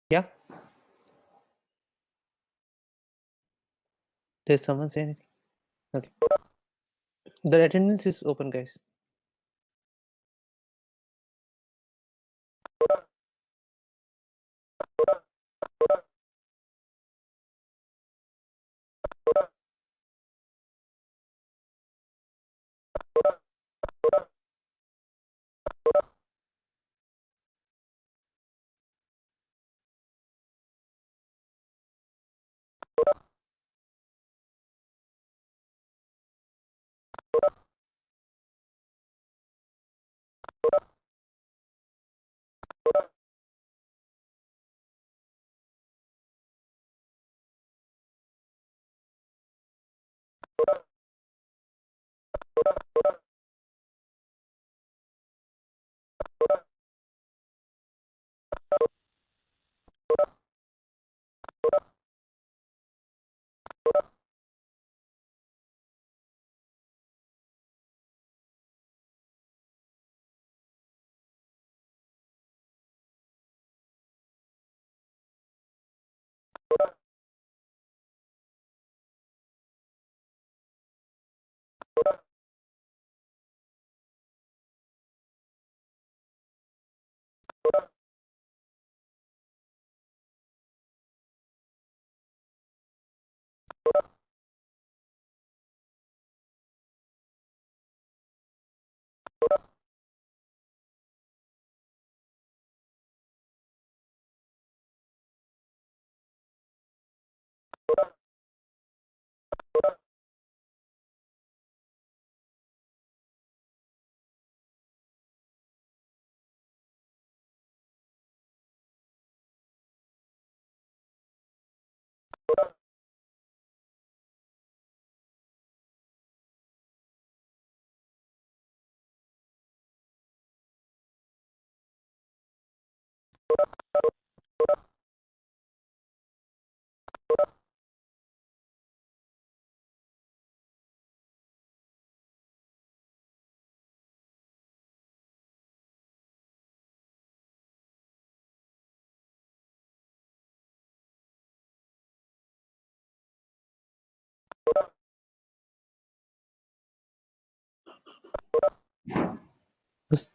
Yeah, did someone say anything? Okay. The attendance is open, guys.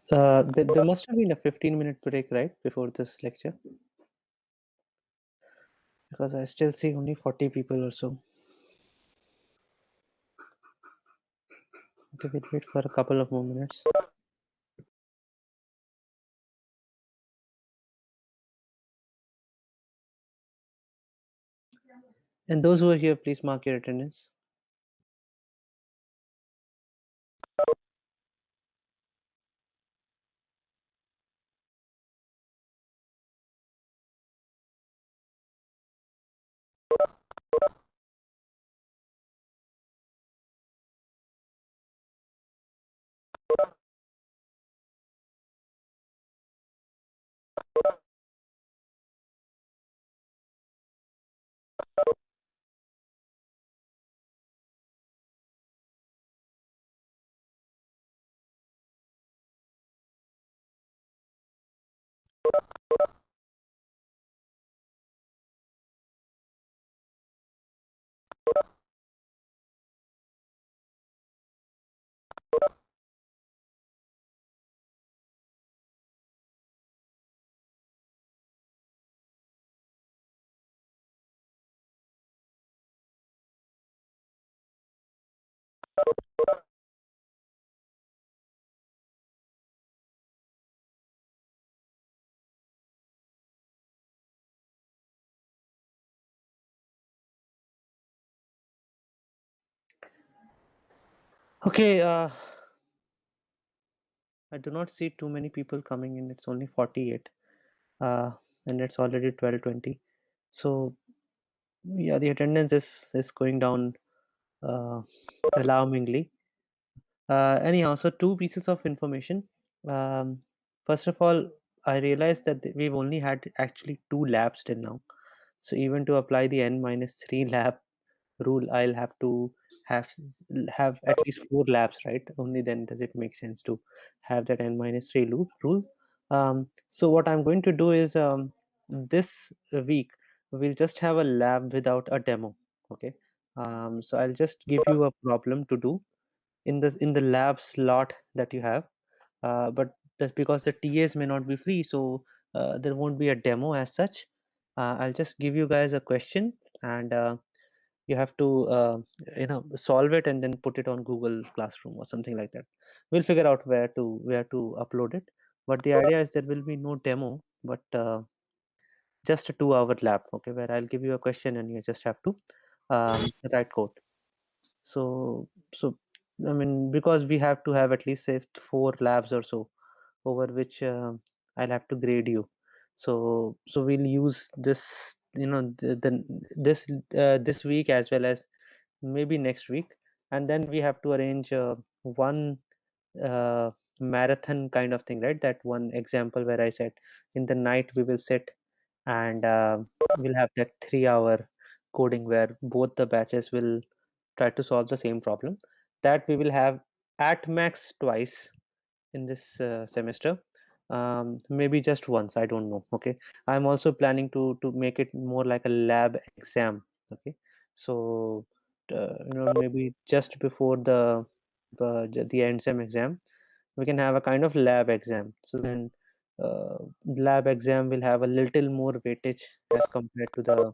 There must have been a 15-minute break, right, before this lecture, because I still see only 40 people or so. Okay, we'll wait for a couple of more minutes. And those who are here, please mark your attendance. Okay, I do not see too many people coming in. It's only 48, and it's already 12:20. So yeah, the attendance is going down uh, alarmingly. Anyhow, so two pieces of information. First of all, I realized that we've only had actually 2 labs till now. So even to apply the n minus 3 lab rule, I'll have to have have at least 4 labs, right? Only then does it make sense to have that n minus 3 loop rule. So what I'm going to do is this week we'll just have a lab without a demo. Okay. So I'll just give you a problem to do in the lab slot that you have, but that's because the TAs may not be free, so there won't be a demo as such. I'll just give you guys a question, and you have to solve it and then put it on Google Classroom or something like that. We'll figure out where to upload it, but the idea is there will be no demo, but just a 2 hour lab, okay, where I'll give you a question and you just have to write code. So I mean, because we have to have at least say 4 labs or so over which I'll have to grade you. So we'll use this, this week as well as maybe next week, and then we have to arrange one uh, marathon kind of thing, right? That one example where I said in the night we will sit and we'll have that 3 hour coding where both the batches will try to solve the same problem. That we will have at max twice in this semester, maybe just once, I don't know. Okay, I'm also planning to make it more like a lab exam. Okay, so maybe just before the end sem exam we can have a kind of lab exam, so then lab exam will have a little more weightage as compared to the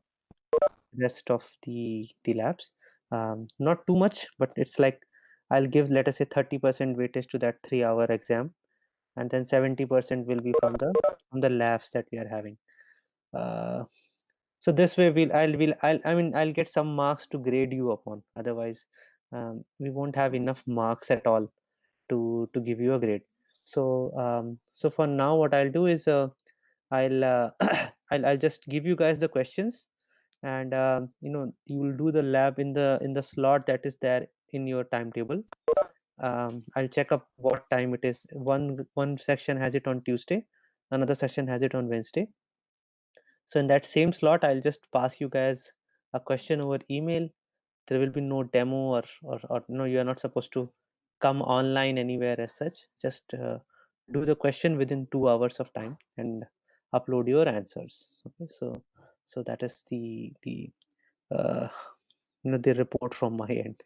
rest of the labs. Not too much, but it's like I'll give, let us say, 30% weightage to that 3 hour exam, and then 70% will be from the labs that we are having. Uh, so this way I'll get some marks to grade you upon. Otherwise, we won't have enough marks at all to give you a grade. So for now, what I'll do is I'll I'll just give you guys the questions, and you will do the lab in the slot that is there in your timetable. I'll check up what time it is. One section has it on Tuesday, another section has it on Wednesday. So in that same slot, I'll just pass you guys a question over email. There will be no demo, or no, you are not supposed to come online anywhere as such. Just do the question within 2 hours of time and upload your answers. Okay, so that is the uh, the report from my end.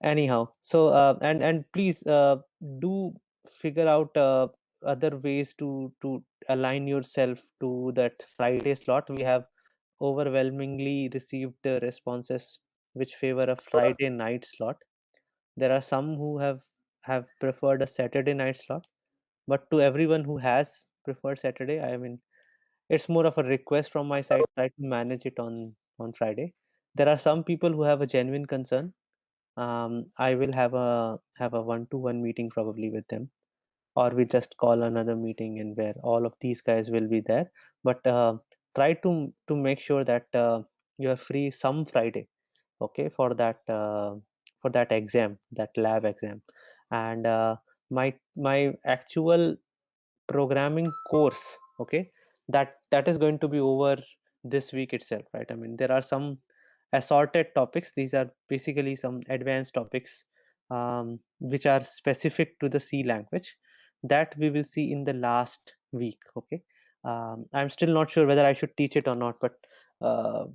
Anyhow, so and please do figure out other ways to align yourself to that Friday slot. We have overwhelmingly received responses which favor a Friday night slot. There are some who have preferred a Saturday night slot, but to everyone who has preferred Saturday, I mean, it's more of a request from my side. Try to manage it on Friday. There are some people who have a genuine concern. I will have a one-to-one meeting probably with them, or we just call another meeting and where all of these guys will be there. But try to make sure that you are free some Friday, okay, for that exam, that lab exam. And my actual programming course, okay, that is going to be over this week itself, right? I mean, there are some assorted topics. These are basically some advanced topics, which are specific to the C language, that we will see in the last week. Okay, I'm still not sure whether I should teach it or not, but uh,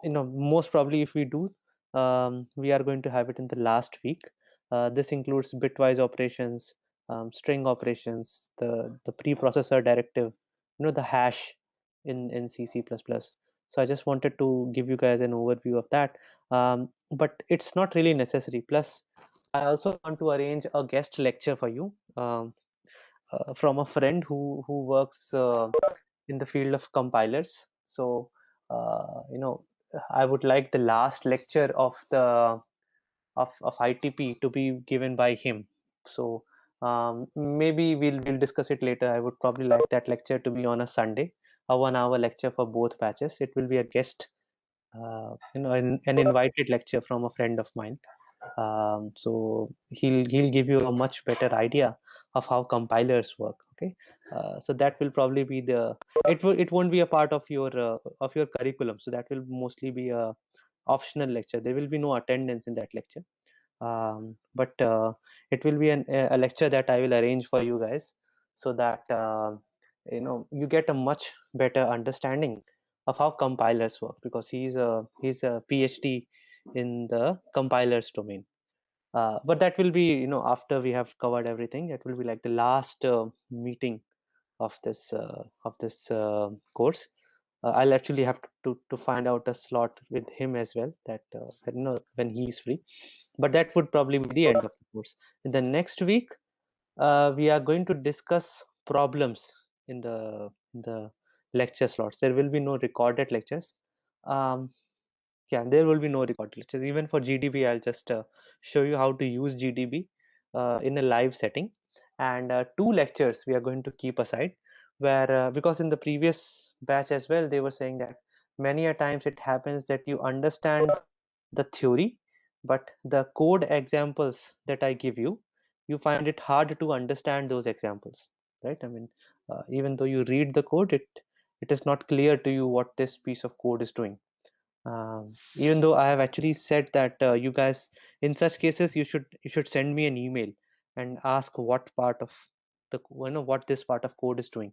most probably if we do, we are going to have it in the last week. This includes bitwise operations, string operations, the preprocessor directive, the hash in C, C++. So I just wanted to give you guys an overview of that. But it's not really necessary. Plus, I also want to arrange a guest lecture for you, from a friend who works in the field of compilers. So I would like the last lecture of ITP to be given by him. So maybe we'll discuss it later. I would probably like that lecture to be on a Sunday, a 1 hour lecture for both batches. It will be a guest, an invited lecture from a friend of mine. So he'll give you a much better idea of how compilers work. Okay, so that will probably be the it won't be a part of your curriculum. So that will mostly be a optional lecture. There will be no attendance in that lecture, but it will be a lecture that I will arrange for you guys, so that you get a much better understanding of how compilers work, because he's a PhD in the compilers domain. But that will be, after we have covered everything. It will be like the last meeting of this course. I'll actually have to find out a slot with him as well, that when he's free. But that would probably be the end of the course. In the next week, we are going to discuss problems in the lecture slots. There will be no recorded lectures. Um, yeah, there will be no recorded lectures. Even for GDB, I'll just show you how to use GDB in a live setting. And two lectures we are going to keep aside, where because in the previous batch as well, they were saying that many a times it happens that you understand the theory, but the code examples that I give you, you find it hard to understand those examples, right? I mean, even though you read the code, it is not clear to you what this piece of code is doing. Even though I have actually said that you guys, in such cases, you should send me an email and ask what part of what this part of code is doing.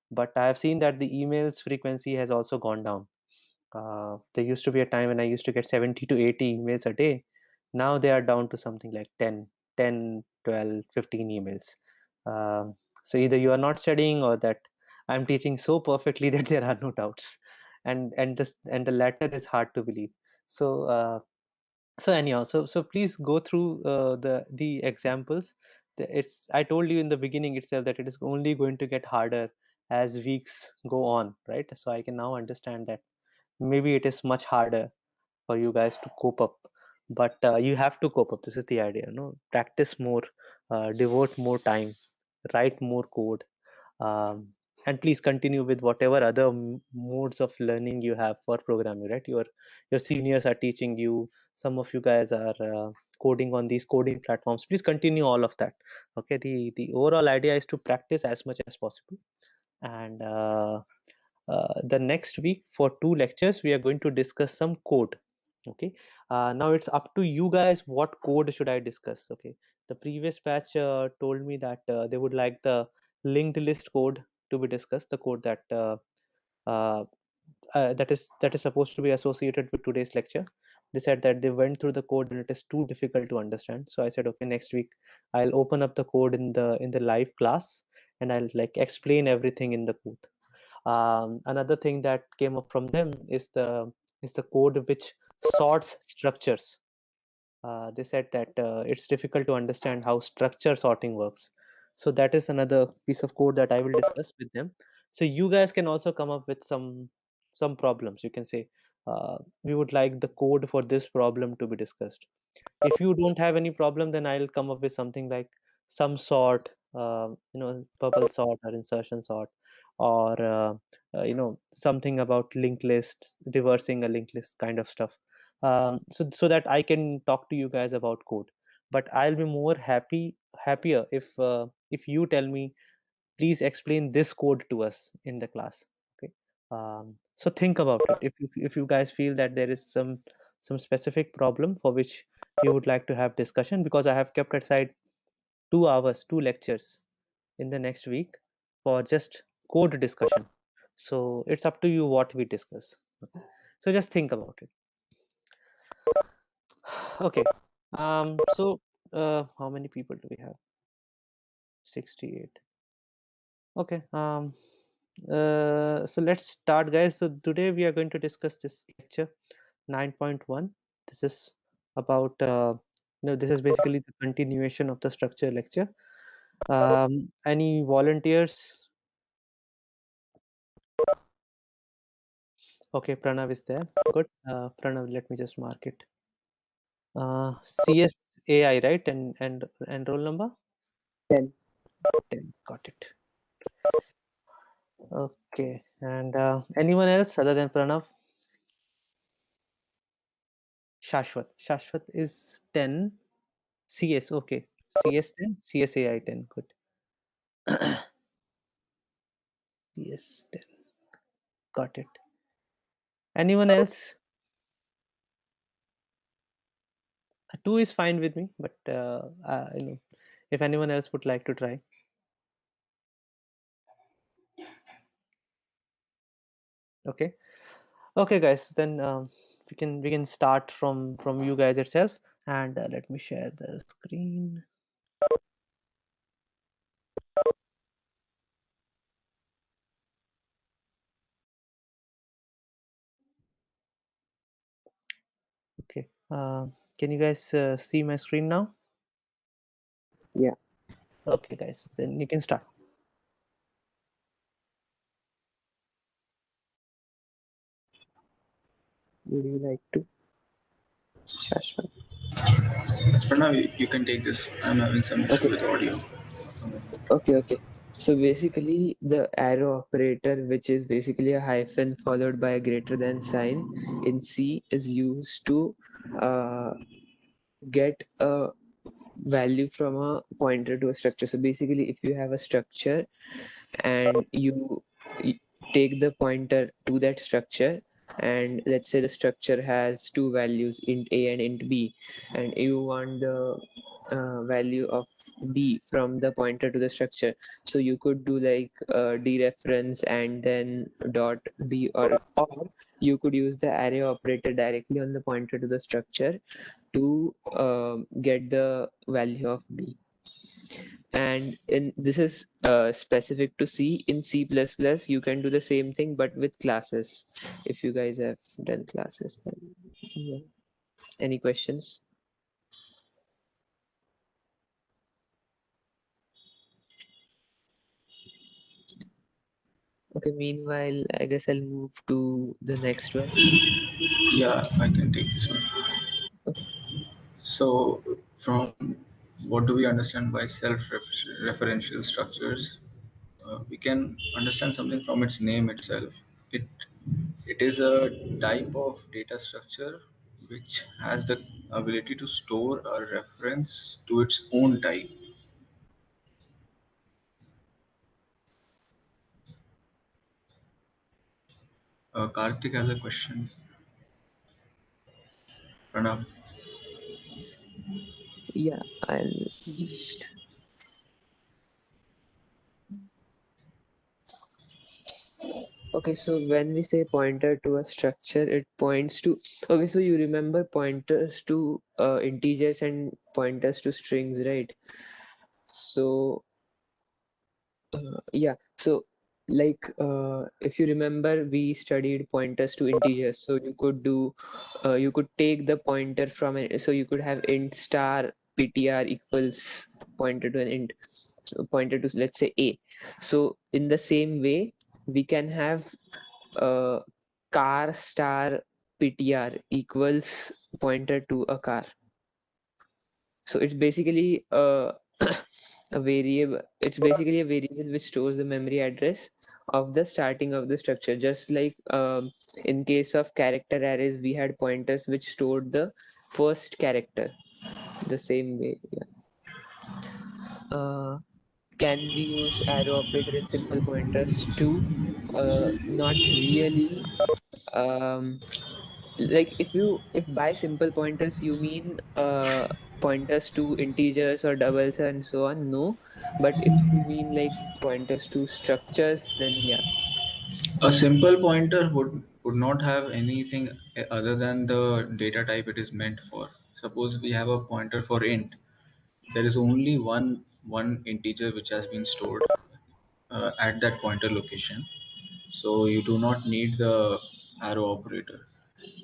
But I have seen that the emails frequency has also gone down. There used to be a time when I used to get 70 to 80 emails a day. Now they are down to something like 10, 12, 15 emails. Um, so either you are not studying, or that I'm teaching so perfectly that there are no doubts, and the latter is hard to believe. So anyhow, so please go through the examples. I told you in the beginning itself that it is only going to get harder as weeks go on, right? So I can now understand that maybe it is much harder for you guys to cope up, but you have to cope up. This is the idea, practice more, devote more time, write more code, um, and please continue with whatever other modes of learning you have for programming, right? Your seniors are teaching you. Some of you guys are coding on these coding platforms. Please continue all of that. Okay, the overall idea is to practice as much as possible. And the next week, for two lectures, we are going to discuss some code. Okay, now it's up to you guys, what code should I discuss. Okay, the previous batch told me that they would like the linked list code to be discussed, the code uh, that is supposed to be associated with today's lecture. They said that they went through the code and it is too difficult to understand. So I said, okay, next week I'll open up the code in the live class, and I'll like explain everything in the code. Another thing that came up from them is the code which sorts structures. They said that it's difficult to understand how structure sorting works. So that is another piece of code that I will discuss with them. So you guys can also come up with some problems. You can say, we would like the code for this problem to be discussed. If you don't have any problem, then I'll come up with something like some sort, bubble sort or insertion sort, or something about linked lists, reversing a linked list kind of stuff. So that I can talk to you guys about code. But I'll be more happier if you tell me, please explain this code to us in the class. Okay. So think about it. If you guys feel that there is some specific problem for which you would like to have discussion, because I have kept aside 2 hours, two lectures in the next week for just code discussion. So it's up to you what we discuss. Okay. So just think about it. Okay. So how many people do we have? 68. Okay. So let's start, guys. So today we are going to discuss this lecture 9.1. This is about this is basically the continuation of the structure lecture. Any volunteers? Okay, Pranav is there. Good. Pranav, let me just mark it. CS AI, right? And roll number 10. 10. Got it. Okay. And anyone else other than Pranav? Shashwat. Shashwat is 10. CS. Okay. CS 10. CSAI 10. Good. Yes, 10. Got it. Anyone else? 2 is fine with me, but if anyone else would like to try. Okay. Okay, guys. Then we can start from you guys itself, and let me share the screen. Okay. Can you guys see my screen now? Yeah. Okay, guys. Then you can start. Would you like to, Shashwat? Pranav, you can take this. I'm having some issue Okay. with audio. Okay. So basically, the arrow operator, which is basically a hyphen followed by a greater than sign in C, is used to uh, get a value from a pointer to a structure. So basically, if you have a structure and you take the pointer to that structure, and let's say the structure has two values, int a and int b, and you want the value of d from the pointer to the structure, so you could do like dereference and then dot b, or you could use the array operator directly on the pointer to the structure to get the value of b. And this is specific to C. In C++, you can do the same thing, but with classes. If you guys have done classes, then yeah. Any questions? Okay, meanwhile, I guess I'll move to the next one. Yeah, I can take this one. So, from what do we understand by self-referential structures? We can understand something from its name itself. It it is a type of data structure which has the ability to store a reference to its own type. Karthik has a question. Pranav. Yeah, I'll just. Okay, so when we say pointer to a structure, it points to. Okay, so you remember pointers to integers and pointers to strings, right? So yeah, so if you remember, we studied pointers to integers. So you could take the pointer from it. So you could have int star ptr equals pointer to an int, so pointer to, let's say, a. So in the same way, we can have uh, car star ptr equals pointer to a car. So it's basically a variable. It's basically a variable which stores the memory address of the starting of the structure. Just like in case of character arrays, we had pointers which stored the first character. The same way, yeah. Can we use arrow operator in simple pointers too? Not really. Um, like if by simple pointers you mean pointers to integers or doubles and so on, no. But if you mean like pointers to structures, then yeah. A simple pointer would not have anything other than the data type it is meant for. Suppose we have a pointer for int. There is only one integer which has been stored at that pointer location. So you do not need the arrow operator.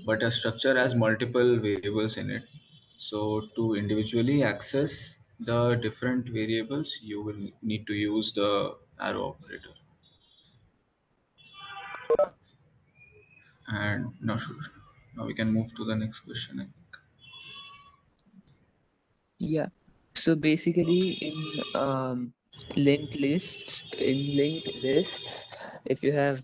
But a structure has multiple variables in it. So to individually access the different variables, you will need to use the arrow operator. And now, now we can move to the next question. I think. Yeah, so basically in linked lists, if you have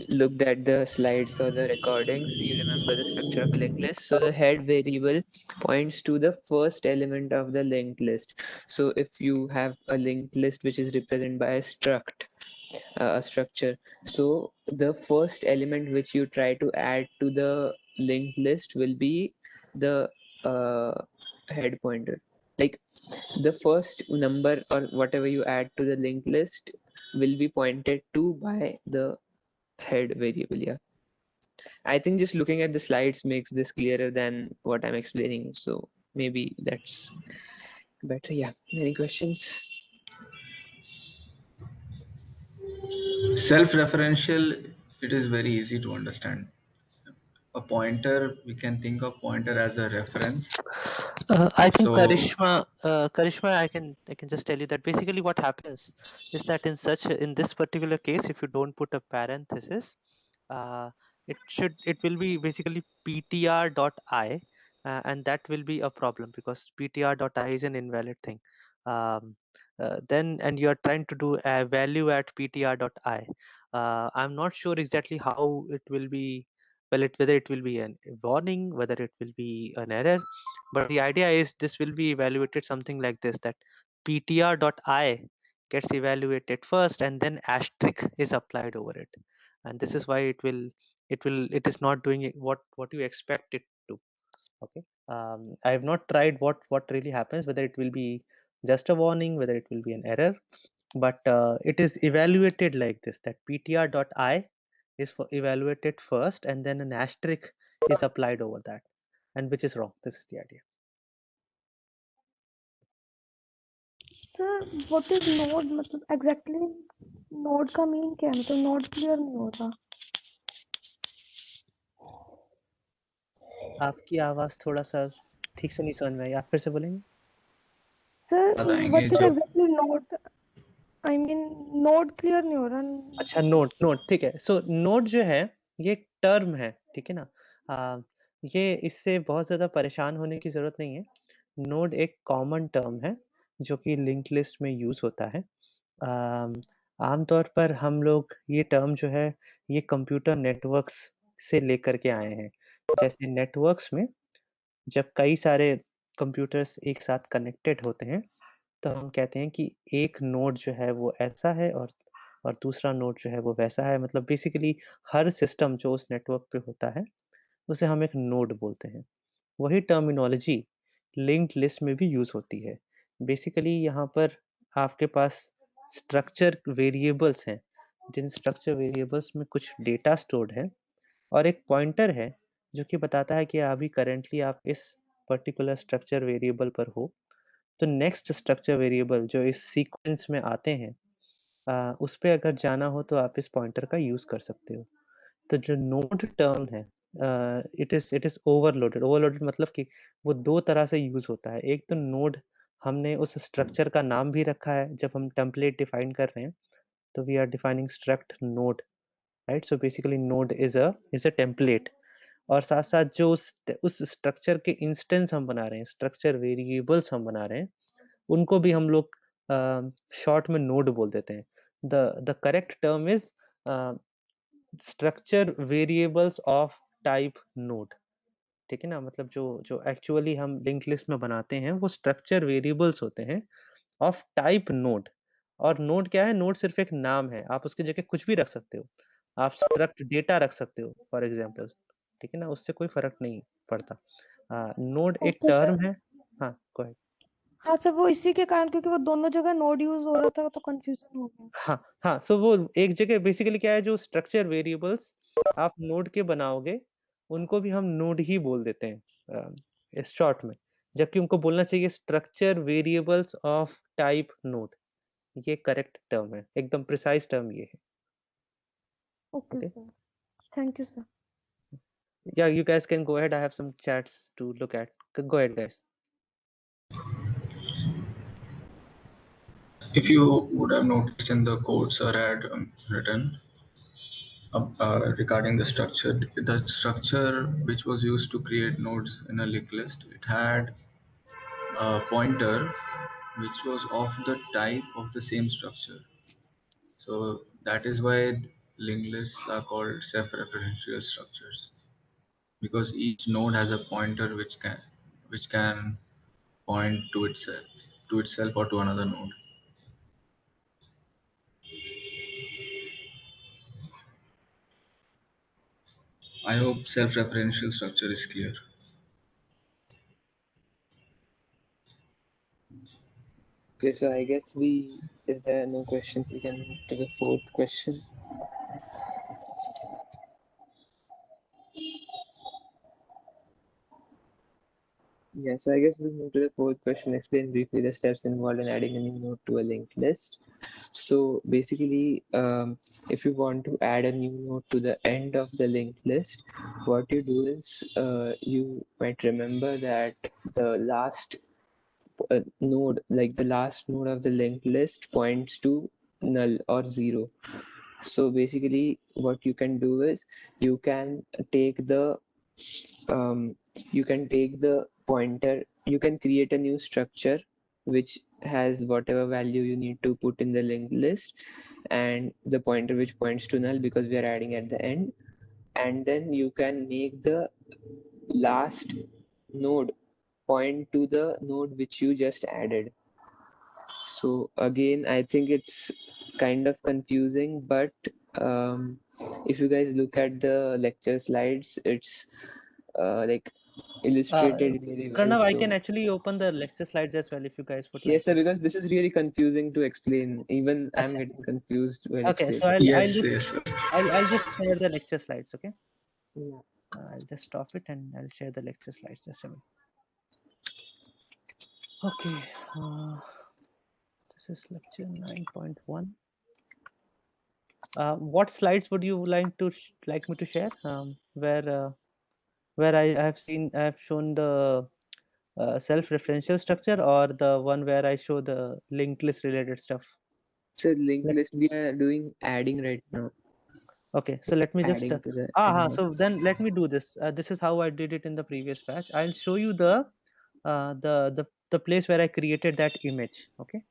looked at the slides or the recordings, you remember the structure of a linked list. So the head variable points to the first element of the linked list. So if you have a linked list which is represented by a structure, so the first element which you try to add to the linked list will be the head pointer. Like the first number or whatever you add to the linked list will be pointed to by the head variable. Yeah, I think just looking at the slides makes this clearer than what I'm explaining, so maybe that's better. Yeah, any questions? Self-referential, it is very easy to understand. A pointer, we can think of pointer as a reference. I think So Karishma, I can just tell you that basically what happens is that in this particular case, if you don't put a parenthesis, uh, it will be basically ptr.i, and that will be a problem because ptr.i is an invalid thing. Then and you are trying to do a value at ptr.i. I'm not sure exactly how it will be. Well, whether it will be a warning, whether it will be an error, but the idea is this will be evaluated something like this, that ptr.i gets evaluated first and then asterisk is applied over it, and this is why it is not doing what you expect it to. Okay. I have not tried what really happens, whether it will be just a warning, whether it will be an error, but it is evaluated like this, that ptr.i is for evaluated first and then an asterisk is applied over that, and which is wrong. This is the idea. Sir what is node, मतलब exactly node का mean क्या है? मतलब node clear नहीं हो रहा। आपकी आवाज़ थोड़ा-सा ठीक से नहीं समझ में आई, आप फिर से बोलेंगे? सर बताएंगे व्हाट इज जो exactly node, I mean node clear नहीं हो रहा। अच्छा, नोड ठीक है। सो नोड जो है ये एक टर्म है, ठीक है ना? ये इससे बहुत ज़्यादा परेशान होने की ज़रूरत नहीं है। नोड एक कॉमन टर्म है जो कि लिंक्ड लिस्ट में यूज़ होता है। आमतौर पर हम लोग ये टर्म जो है ये कंप्यूटर नेटवर्क्स से लेकर के आए हैं। जैसे नेटवर्क्स में जब कई सारे कंप्यूटर्स एक साथ कनेक्टेड होते हैं, तो हम कहते हैं कि एक नोड जो है वो ऐसा है और दूसरा नोड जो है वो वैसा है। मतलब बेसिकली हर सिस्टम जो उस नेटवर्क पे होता है, उसे हम एक नोड बोलते हैं। वही टर्मिनोलॉजी लिंक्ड लिस्ट में भी यूज़ होती है। बेसिकली यहाँ पर आपके पास स्ट्रक्चर वेरिएबल्स हैं, जिन स्ट्रक्चर वेरिएबल्स में कुछ डेटा स्टोर्ड है और एक पॉइंटर है जो कि बताता है कि अभी करंटली आप इस पर्टिकुलर स्ट्रक्चर वेरिएबल पर हो। तो नेक्स्ट स्ट्रक्चर वेरिएबल जो इस सीक्वेंस में आते हैं, उस पे अगर जाना हो तो आप इस पॉइंटर का यूज़ कर सकते हो। तो जो नोड टर्म है, इट इज़ ओवरलोडेड मतलब कि वो 2 तरह से यूज़ होता है। एक तो नोड हमने उस स्ट्रक्चर का नाम भी रखा है, जब हम टेम्पलेट डिफाइन कर रहे हैं, तो we are defining struct node, right? So basically node is a template, और साथ-साथ जो उस स्ट्रक्चर के इंस्टेंस हम बना रहे हैं, स्ट्रक्चर वेरिएबल्स हम बना रहे हैं, उनको भी हम लोग शॉर्ट में नोड बोल देते हैं। The correct term is structure variables of type node, ठीक है ना? मतलब जो जो एक्चुअली हम लिंक्ड लिस्ट में बनाते हैं वो स्ट्रक्चर वेरिएबल्स होते हैं ऑफ टाइप नोड। और नोड क्या है? नोड सिर्फ एक नाम है, आप उसकी जगह कुछ भी रख सकते हो। आप स्ट्रक्ट डेटा रख सकते हो फॉर एग्जांपल, ठीक है ना? उससे कोई फ़र्क नहीं पड़ता। नोड एक ओके सर। टर्म है। हाँ, गो अहेड। हाँ सर, वो इसी के कारण, क्योंकि वो दोनों जगह नोड यूज हो रहा था तो कंफ्यूजन हो गया। हाँ, सो वो एक जगह बेसिकली क्या है, जो स्ट्रक्चर वेरिएबल्स आप नोड के बनाओगे, उनको भी हम नोड ही बोल देते हैं इस शॉर्ट में। जबकि उनको बोलना चाहिए structure variables of type node. ये करेक्ट टर्म है, एकदम प्रिसाइज़ टर्म ये है। Okay okay? Sir, thank you sir. Yeah, you guys can go ahead. I have some chats to look at. Go ahead, guys. if you would have noticed in the code sir had written regarding the structure which was used to create nodes in a linked list, it had a pointer which was of the type of the same structure. So that is why linked lists are called self-referential structures, because each node has a pointer which can point to itself or to another node. I hope self-referential structure is clear. Okay, so I guess if there are no questions, we can move to the fourth question. Yeah, so I guess we'll move to the fourth question. Explain briefly the steps involved in adding a new node to a linked list. So basically, if you want to add a new node to the end of the linked list, what you do is you might remember that the last node, like the last node of the linked list, points to null or zero. So basically, what you can do is you can take the pointer, you can create a new structure which has whatever value you need to put in the linked list, and the pointer which points to null because we are adding at the end, and then you can make the last node point to the node which you just added. So again, I think it's kind of confusing, but if you guys look at the lecture slides, it's like illustrated really well. Pranav, I So can actually open the lecture slides as well if you guys would like. yes, sir, because this is really confusing to explain. Even I'm getting confused while Okay, so explaining. Yes, sir. I'll just share the lecture slides. Okay, Yeah. I'll just stop it and I'll share the lecture slides. Just a minute. Okay, this is lecture 9.1. What slides would you like me to share? Where I have shown the self-referential structure, or the one where I show the linked list related stuff? So linked list we are doing adding right now. Okay, so let me just Adding to the so then let me do this. This is how I did it in the previous batch. I'll show you the place where I created that image. Okay,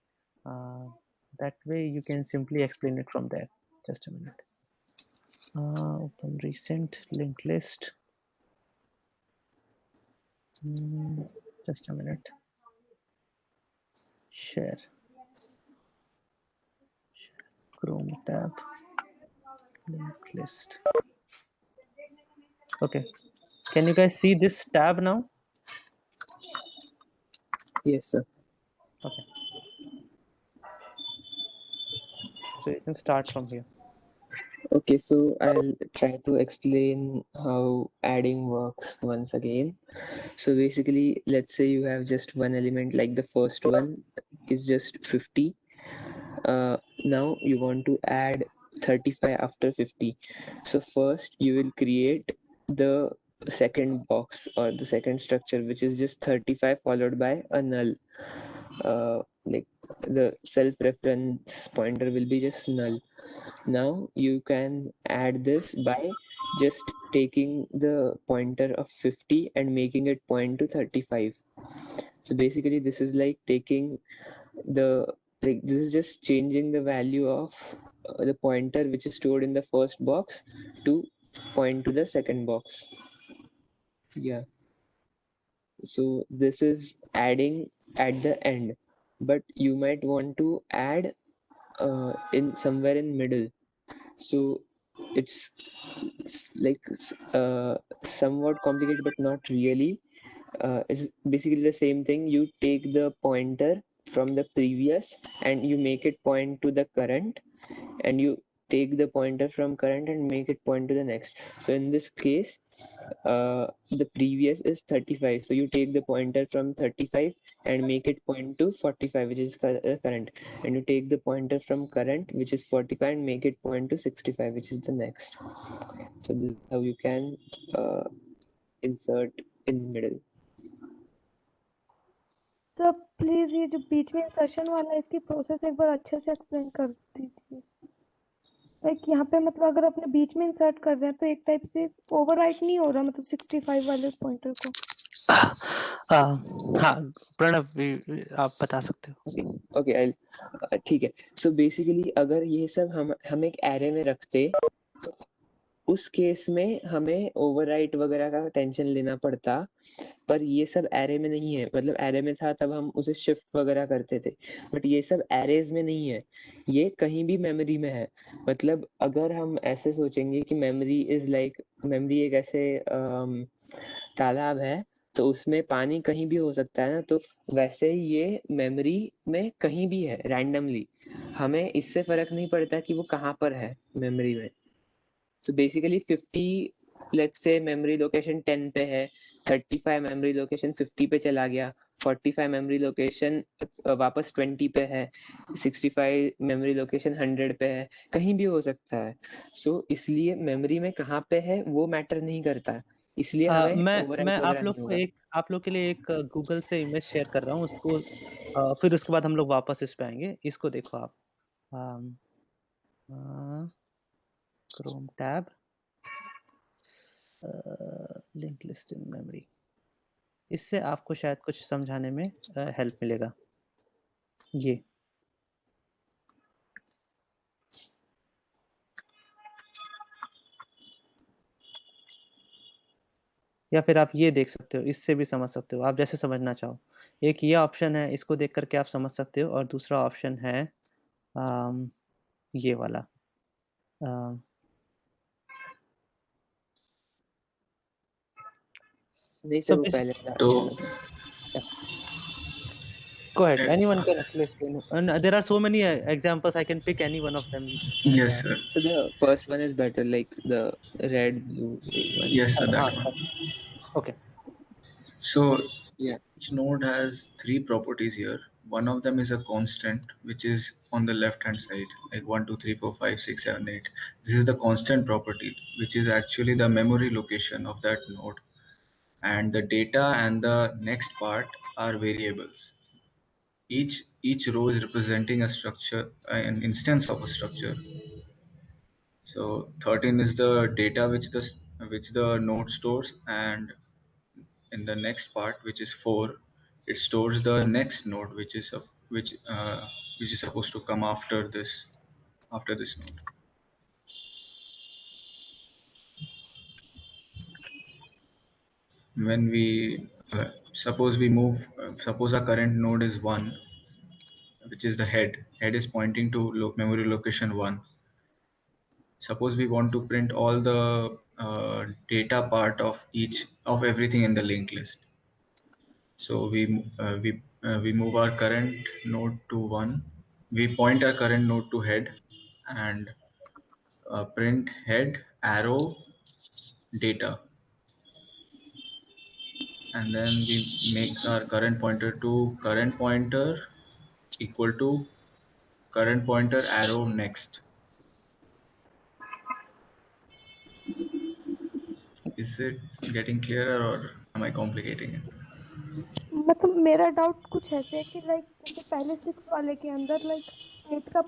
that way you can simply explain it from there. Just a minute. Open recent linked list. Just a minute. Share Chrome tab, linked list. Okay, can you guys see this tab now? Yes, sir. Okay, so you can start from here. Okay, so I'll try to explain how adding works once again. So basically, let's say you have just one element, like the first one is just 50. Now you want to add 35 after 50. So first you will create the second box or the second structure, which is just 35 followed by a null. Like the self-reference pointer will be just null. Now you can add this by just taking the pointer of 50 and making it point to 35. So basically this is like taking this is just changing the value of the pointer which is stored in the first box to point to the second box. Yeah. So this is adding at the end, but you might want to add in somewhere in middle. So it's like somewhat complicated, but not really. It's basically the same thing. You take the pointer from the previous and you make it point to the current, and you take the pointer from current and make it point to the next. So in this case, the previous is 35, so you take the pointer from 35 and make it point to 45, which is current, and you take the pointer from current, which is 45, and make it point to 65, which is the next. So this is how you can insert in the middle. तो please ये जो बीच में insertion वाला है इसकी process एक बार अच्छे से एक्सप्लेन कर दीजिए। लाइक यहाँ पे मतलब अगर अपने बीच में इंसर्ट कर रहे हैं तो एक टाइप से ओवरराइट नहीं हो रहा मतलब 65 वाले पॉइंटर को। हाँ प्रणव आप बता सकते हो। ओके ठीक है। सो बेसिकली अगर ये सब हम एक एरे में रखते तो उस केस में हमें ओवरराइट वगैरह का टेंशन लेना पड़ता, पर ये सब एरे में नहीं है। मतलब एरे में था तब हम उसे शिफ्ट वगैरह करते थे, बट ये सब एरेज में नहीं है, ये कहीं भी मेमोरी में है। मतलब अगर हम ऐसे सोचेंगे कि मेमोरी इज लाइक, मेमोरी एक ऐसे तालाब है, तो उसमें पानी कहीं भी हो सकता है ना, तो वैसे ही ये मेमोरी में कहीं भी है रैंडमली, हमें इससे फर्क नहीं पड़ता कि वो कहाँ पर है मेमोरी में। So basically 50 let's say memory location 10 पे है, 35 मेमोरी लोकेशन 50 पे चला गया, 45 मेमोरी लोकेशन वापस 20 पे है, 65 मेमोरी लोकेशन 100 पे है, कहीं भी हो सकता है। सो इसलिए मेमोरी में कहाँ पे है वो मैटर नहीं करता, इसलिए हमें मैं ओवरराइट वगैरह नहीं होगा। आप लोग के लिए एक गूगल से इमेज शेयर कर रहा हूँ उसको, फिर उसके बाद हम लोग वापस इस पे आएंगे। इसको देखो आप, Chrome tab, link list in memory, इससे आपको शायद कुछ समझाने में हेल्प मिलेगा। ये या फिर आप ये देख सकते हो, इससे भी समझ सकते हो, आप जैसे समझना चाहो। एक ये ऑप्शन है, इसको देख करके आप समझ सकते हो, और दूसरा ऑप्शन है अम, ये वाला। अम, नहीं सर, so वो this, पहले वाला तो अच्छा लगा। go ahead, anyone can actually explain, and there are so many examples, I can pick any one of them, and yes sir, So the first one is better, like the red blue one. yes sir, that one. okay. So Yeah. each node has three properties here. One of them is a constant, which is on the left hand side, like 1, 2, 3, 4, 5, 6, 7, 8. This is the constant property, which is actually the memory location of that node. And the data and the next part are variables. Each row is representing a structure, an instance of a structure. So 13 is the data which the node stores, and in the next part, which is 4, it stores the next node, which is supposed to come after this node. When we suppose our current node is 1, which is the head. Head is pointing to memory location 1. Suppose we want to print all the data part of everything in the linked list. So we move our current node to 1. We point our current node to head and print head arrow data, and then we make our current pointer to current pointer equal to current pointer arrow next. Is it getting clearer, or am I complicating it? मतलब मेरा doubt कुछ ऐसे है कि like जैसे पहले 6 वाले के अंदर लाइक 8 का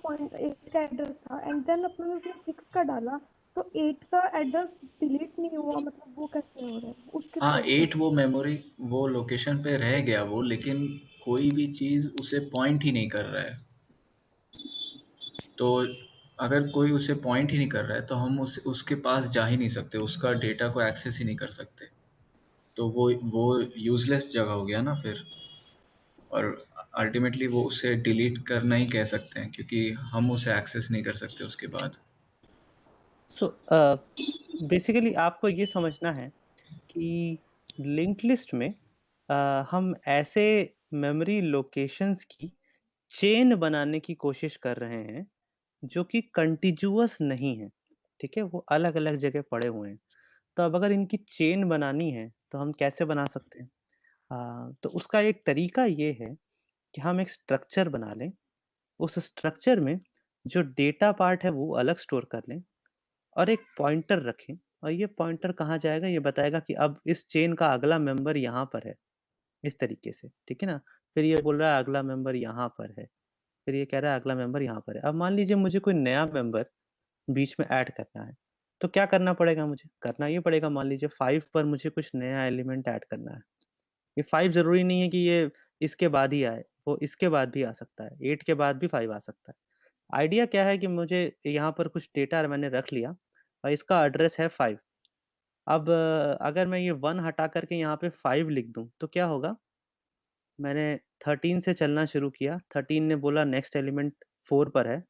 एड्रेस था, एंड देन अपने उसने 6 का डाला, तो 8 का एड्रेस डिलीट नहीं हुआ, मतलब वो कैसे हो रहा है उसके हाँ, केस में? 8 वो लोकेशन पे रह गया वो, लेकिन कोई भी चीज उसे पॉइंट ही नहीं कर रहा है। तो अगर कोई उसे पॉइंट ही नहीं कर रहा है तो हम उसके पास जा ही नहीं सकते, उसका डेटा को एक्सेस ही नहीं कर सकते। तो वो यूजलेस जगह हो गया ना फिर, और अल्टीमेटली वो उसे डिलीट करना ही कह सकते हैं, क्योंकि हम उसे एक्सेस नहीं कर सकते उसके बाद। सो बेसिकली आपको ये समझना है कि लिंक लिस्ट में हम ऐसे मेमोरी लोकेशंस की चेन बनाने की कोशिश कर रहे हैं जो कि कंटिन्यूअस नहीं है, ठीक है, वो अलग अलग जगह पड़े हुए हैं। तो अब अगर इनकी चेन बनानी है तो हम कैसे बना सकते हैं? तो उसका एक तरीका ये है कि हम एक स्ट्रक्चर बना लें, उस स्ट्रक्चर में जो डेटा पार्ट है वो अलग स्टोर कर लें, और एक पॉइंटर रखें, और ये पॉइंटर कहाँ जाएगा ये बताएगा कि अब इस चेन का अगला मेंबर यहाँ पर है, इस तरीके से, ठीक है ना। फिर ये बोल रहा है अगला मेंबर यहाँ पर है, फिर ये कह रहा है अगला मेंबर यहाँ पर है। अब मान लीजिए मुझे कोई नया मेंबर बीच में ऐड करना है, तो क्या करना पड़ेगा? मुझे करना ये पड़ेगा, मान लीजिए 5 पर मुझे कुछ नया एलिमेंट ऐड करना है, ये 5 ज़रूरी नहीं है कि ये इसके बाद ही आए, वो इसके बाद भी आ सकता है, 8 के बाद भी 5 आ सकता है। आइडिया क्या है कि मुझे यहाँ पर कुछ डेटा मैंने रख लिया और इसका एड्रेस है 5। अब अगर मैं ये 1 हटा करके यहाँ पे 5 लिख दूँ तो क्या होगा? मैंने 13 से चलना शुरू किया, 13 ने बोला नेक्स्ट एलिमेंट 4 पर है।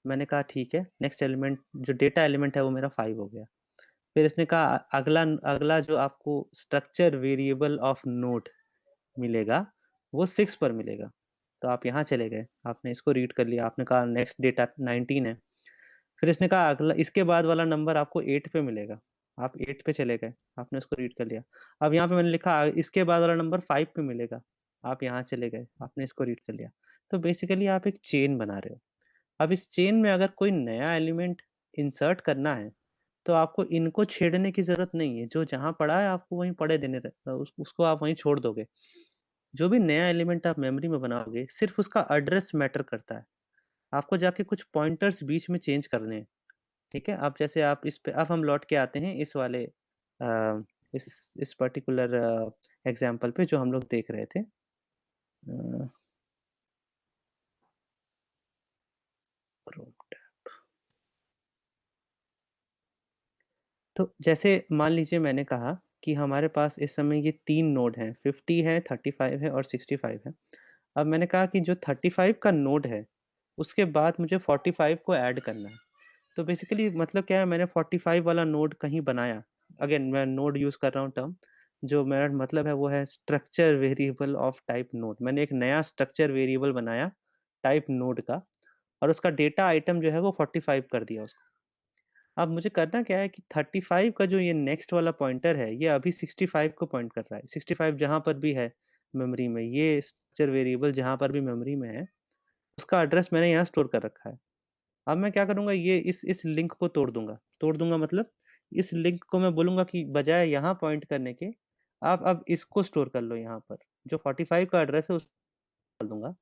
मैंने कहा ठीक है, नेक्स्ट एलिमेंट जो डेटा एलिमेंट है वो मेरा 5 हो गया। फिर इसने कहा अगला अगला जो आपको स्ट्रक्चर वेरिएबल ऑफ नोड मिलेगा वो 6 पर मिलेगा। तो आप यहाँ चले गए, आपने इसको रीड कर लिया, आपने कहा नेक्स्ट डेटा 19 है। फिर इसने कहा अगला इसके बाद वाला नंबर आपको 8 पे मिलेगा, आप 8 पे चले गए, आपने उसको रीड कर लिया। अब यहाँ पे मैंने लिखा इसके बाद वाला नंबर 5 पे मिलेगा, आप यहाँ चले गए, आपने इसको रीड कर लिया। तो बेसिकली आप एक चेन बना रहे हो। अब इस चेन में अगर कोई नया एलिमेंट इंसर्ट करना है तो आपको इनको छेड़ने की जरूरत नहीं है, जो जहाँ पड़ा है आपको वहीं पड़े देने उसको आप वहीं छोड़ दोगे। जो भी नया एलिमेंट आप मेमोरी में बनाओगे सिर्फ उसका एड्रेस मैटर करता है, आपको जाके कुछ पॉइंटर्स बीच में चेंज करने हैं। ठीक है, अब जैसे आप इस पे अब हम लौट के आते हैं इस वाले इस पर्टिकुलर एग्जाम्पल पे जो हम लोग देख रहे थे। तो जैसे मान लीजिए मैंने कहा कि हमारे पास इस समय ये 3 नोड हैं, 50 है, 35 है और 65 है। अब मैंने कहा कि जो 35 का नोड है उसके बाद मुझे 45 को ऐड करना है। तो बेसिकली मतलब क्या है, मैंने 45 वाला नोड कहीं बनाया। अगेन मैं नोड यूज कर रहा हूँ टर्म, जो मेरा मतलब है वो है structure variable of type node. मैंने एक नया स्ट्रक्चर वेरिएबल बनाया टाइप नोड का और उसका डेटा आइटम जो है वो 45 कर दिया उसको। अब मुझे करना क्या है कि 35 का जो ये नेक्स्ट वाला पॉइंटर है ये अभी 65 को पॉइंट कर रहा है। 65 जहां पर भी है मेमोरी में, ये स्ट्रक्चर वेरिएबल जहां पर भी मेमोरी में है उसका एड्रेस मैंने यहाँ स्टोर कर रखा है। अब मैं क्या करूंगा, ये इस लिंक को तोड़ दूंगा मतलब इस लिंक को मैं बोलूंगा कि बजाय यहाँ पॉइंट करने के आप अब इसको स्टोर कर लो यहाँ पर। जो 45 का एड्रेस है उसको डाल दूंगा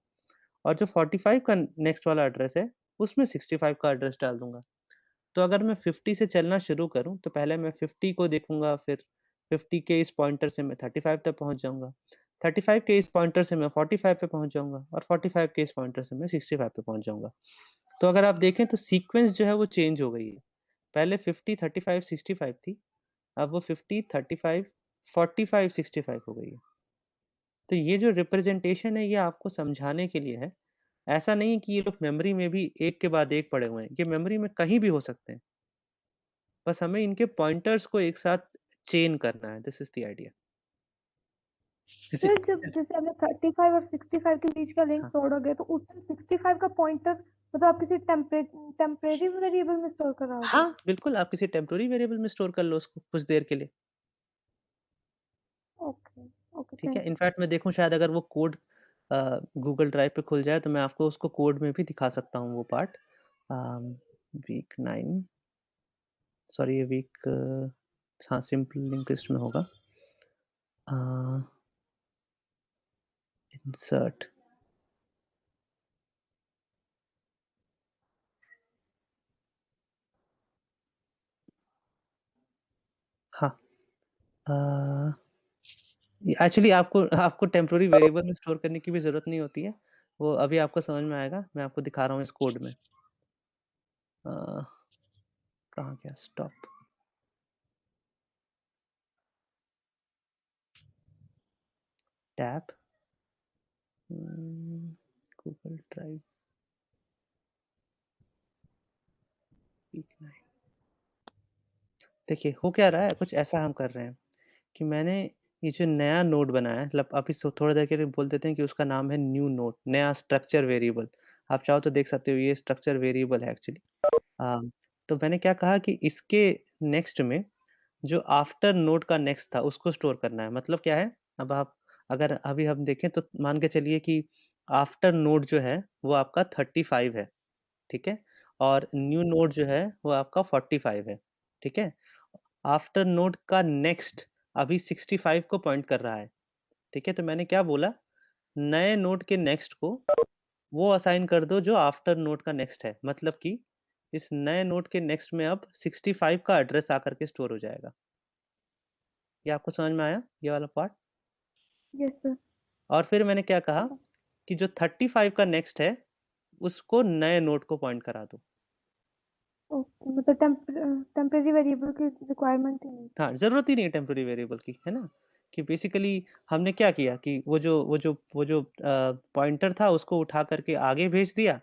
और जो 45 का नेक्स्ट वाला एड्रेस है उसमें 65 का एड्रेस डाल दूंगा। तो अगर मैं 50 से चलना शुरू करूं तो पहले मैं 50 को देखूंगा, फिर 50 के इस पॉइंटर से मैं 35 तक पहुंच जाऊंगा, 35 के इस पॉइंटर से मैं 45 पे पहुंच जाऊंगा और 45 के इस पॉइंटर से मैं 65 पे पहुंच जाऊंगा। तो अगर आप देखें तो सीक्वेंस जो है वो चेंज हो गई है। पहले 50 35 65 थी, अब वो 50 35 45 65 हो गई है। तो ये जो रिप्रेजेंटेशन है ये आपको समझाने के लिए है। ऐसा नहीं है कि ये लोग मेमोरी में भी एक के बाद एक पड़े हुए हैं, ये मेमोरी में कहीं भी हो सकते हैं, बस हमें इनके पॉइंटर्स को एक साथ चेन करना है। This is the idea. Sir जब जैसे आपने 35 और 65 के बीच का लिंक हाँ तोड़ोगे तो उस टाइम 65 का पॉइंटर मतलब आप किसी टेम्परेरी वेरिएबल में स्टोर कराओगे? हाँ बिल्कुल, आप किसी टेम्पोररी वेरिएबल में स्टोर कर लो उसको कुछ देर के लिए। ओके ओके, ठीक है, थैंक यू। इनफैक्ट मैं देखूं शायद अगर वो कोड गूगल ड्राइव पे खुल जाए तो मैं आपको उसको कोड में भी दिखा सकता हूँ वो पार्ट। वीक 9, सॉरी ये वीक, हाँ सिंपल लिंक लिस्ट में होगा। इंसर्ट हाँ, एक्चुअली आपको आपको टेम्पोररी वेरिएबल में स्टोर करने की भी ज़रूरत नहीं होती है, वो अभी आपको समझ में आएगा। मैं आपको दिखा रहा हूँ इस कोड में। कहाँ गया, stop, tab, Google drive, week 9। देखिए हो क्या रहा है, कुछ ऐसा हम कर रहे हैं कि मैंने ये जो नया नोड बनाया है, मतलब अभी थोड़ा देर के लिए बोल देते हैं कि उसका नाम है न्यू नोड, नया स्ट्रक्चर वेरिएबल। आप चाहो तो देख सकते हो ये स्ट्रक्चर वेरिएबल है एक्चुअली। तो मैंने क्या कहा कि इसके नेक्स्ट में जो आफ्टर नोड का नेक्स्ट था उसको स्टोर करना है। मतलब क्या है, अब आप अगर अभी हम देखें तो मान के चलिए कि आफ्टर नोड जो है वो आपका 35 है, ठीक है, और न्यू नोड जो है वो आपका 45 है, ठीक है। आफ्टर नोड का नेक्स्ट अभी 65 को पॉइंट कर रहा है, ठीक है। तो मैंने क्या बोला, नए नोड के नेक्स्ट को वो असाइन कर दो जो आफ्टर नोड का नेक्स्ट है। मतलब कि इस नए नोड के नेक्स्ट में अब 65 का एड्रेस आकर के स्टोर हो जाएगा। ये आपको समझ में आया ये वाला पार्ट? Yes sir. और फिर मैंने क्या कहा कि जो 35 का नेक्स्ट है उसको नए नोड को पॉइंट करा दो। ओके, मतलब टेम्परेरी वेरिएबल की रिक्वायरमेंट ही नहीं। हाँ, जरूरत ही नहीं है टेम्पररी वेरिएबल की, है ना। कि बेसिकली हमने क्या किया कि वो जो पॉइंटर था उसको उठा करके आगे भेज दिया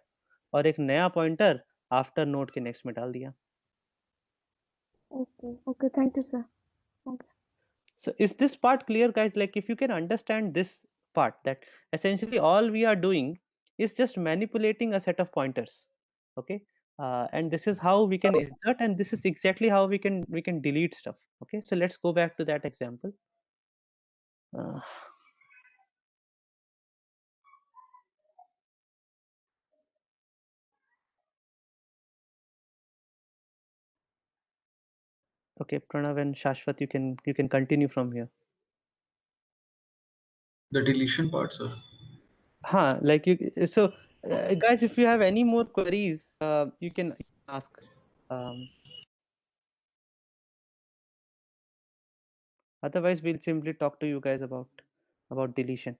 और एक नया पॉइंटर आफ्टर नोड के नेक्स्ट में डाल दिया। Okay okay, thank you sir. Okay So is this part clear, guys? Like if you can understand this part, that essentially all we are doing is just manipulating a set of pointers, okay? And this is how we can insert, and this is exactly how we can delete stuff. Okay, so let's go back to that example. Uh, okay, Pranav and Shashwat, you can continue from here. The deletion part, sir. Huh, like so guys, if you have any more queries, you can ask. Um, Otherwise, we'll simply talk to you guys about deletion.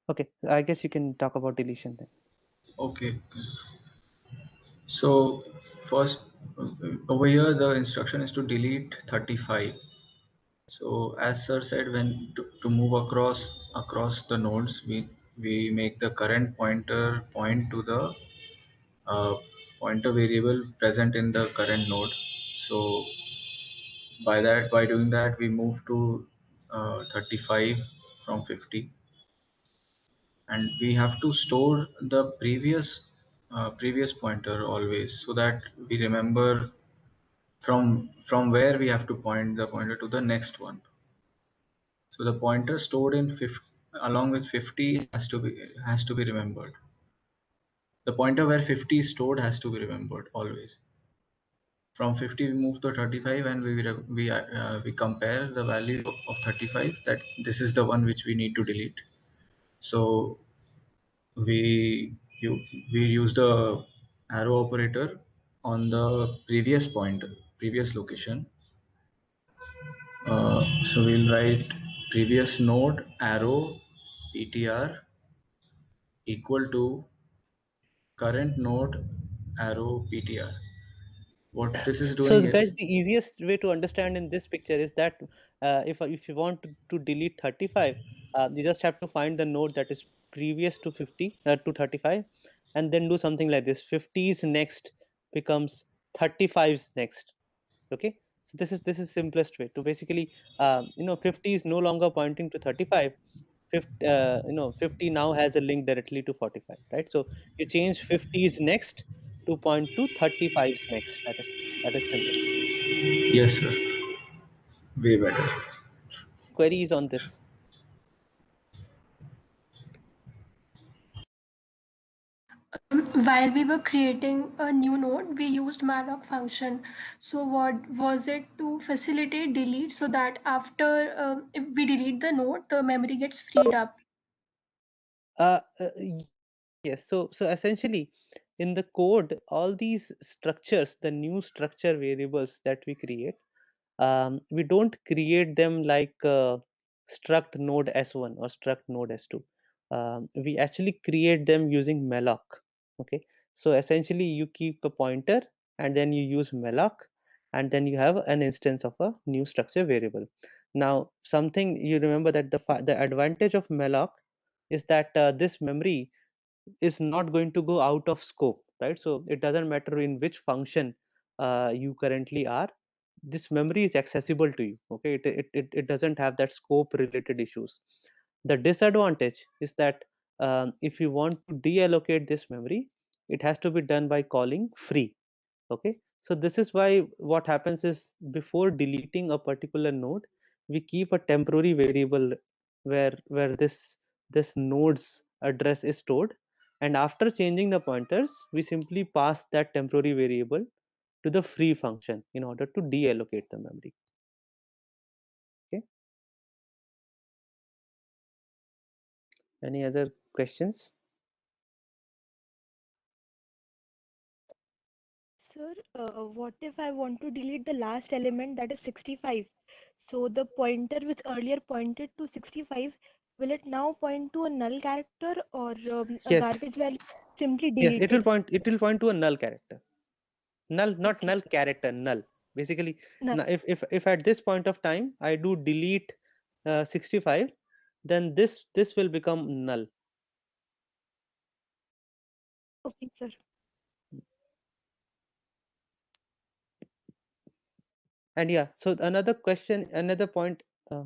Okay, I guess you can talk about deletion then. Okay. So first, over here the instruction is to delete 35. So as sir said, when to move across the nodes, we make the current pointer point to the uh, pointer variable present in the current node. So by doing that, we move to 35 from 50, and we have to store the previous pointer always, so that we remember from where we have to point the pointer to the next one. So the pointer stored in 50 along with 50 has to be remembered. The pointer where 50 is stored has to be remembered always. From 50 we move to 35, and we compare the value of 35, that this is the one which we need to delete. So we we use the arrow operator on the previous location. So we'll write previous node arrow ptr equal to current node arrow ptr. What this is So doing guys, is, the easiest way to understand in this picture is that if you want to delete 35, you just have to find the node that is previous to 50 to 35, and then do something like this. 50's next becomes 35's next. Okay, so this is simplest way to basically 50 is no longer pointing to 35. 50, 50 now has a link directly to 45, right? So you change 50's next to point to 35's next. That is simple. yes sir, way better. Queries on this? While we were creating a new node, we used malloc function. So what was it to facilitate delete, so that after if we delete the node, the memory gets freed up. Uh, uh, yes. So essentially, in the code, all these structures, the new structure variables that we create, we don't create them like struct node s1 or struct node s2. We actually create them using malloc. Okay, so essentially you keep a pointer and then you use malloc, and then you have an instance of a new structure variable. Now something you remember, that the advantage of malloc is that this memory is not going to go out of scope, right? So it doesn't matter in which function you currently are, this memory is accessible to you. Okay, it doesn't have that scope related issues. The disadvantage is that if you want to deallocate this memory, it has to be done by calling free. Okay, so this is why what happens is, before deleting a particular node, we keep a temporary variable where this node's address is stored, and after changing the pointers we simply pass that temporary variable to the free function in order to deallocate the memory. Okay, any other questions? Sir, what if I want to delete the last element, that is 65? So the pointer which earlier pointed to 65, will it now point to a null character or a Yes, garbage value simply yes, deleted? it will point to a null character. Null, not Okay, null character, null. Basically, null. if at this point of time I do delete 65, then this will become null. Okay, sir. And yeah, so another question, another point, uh,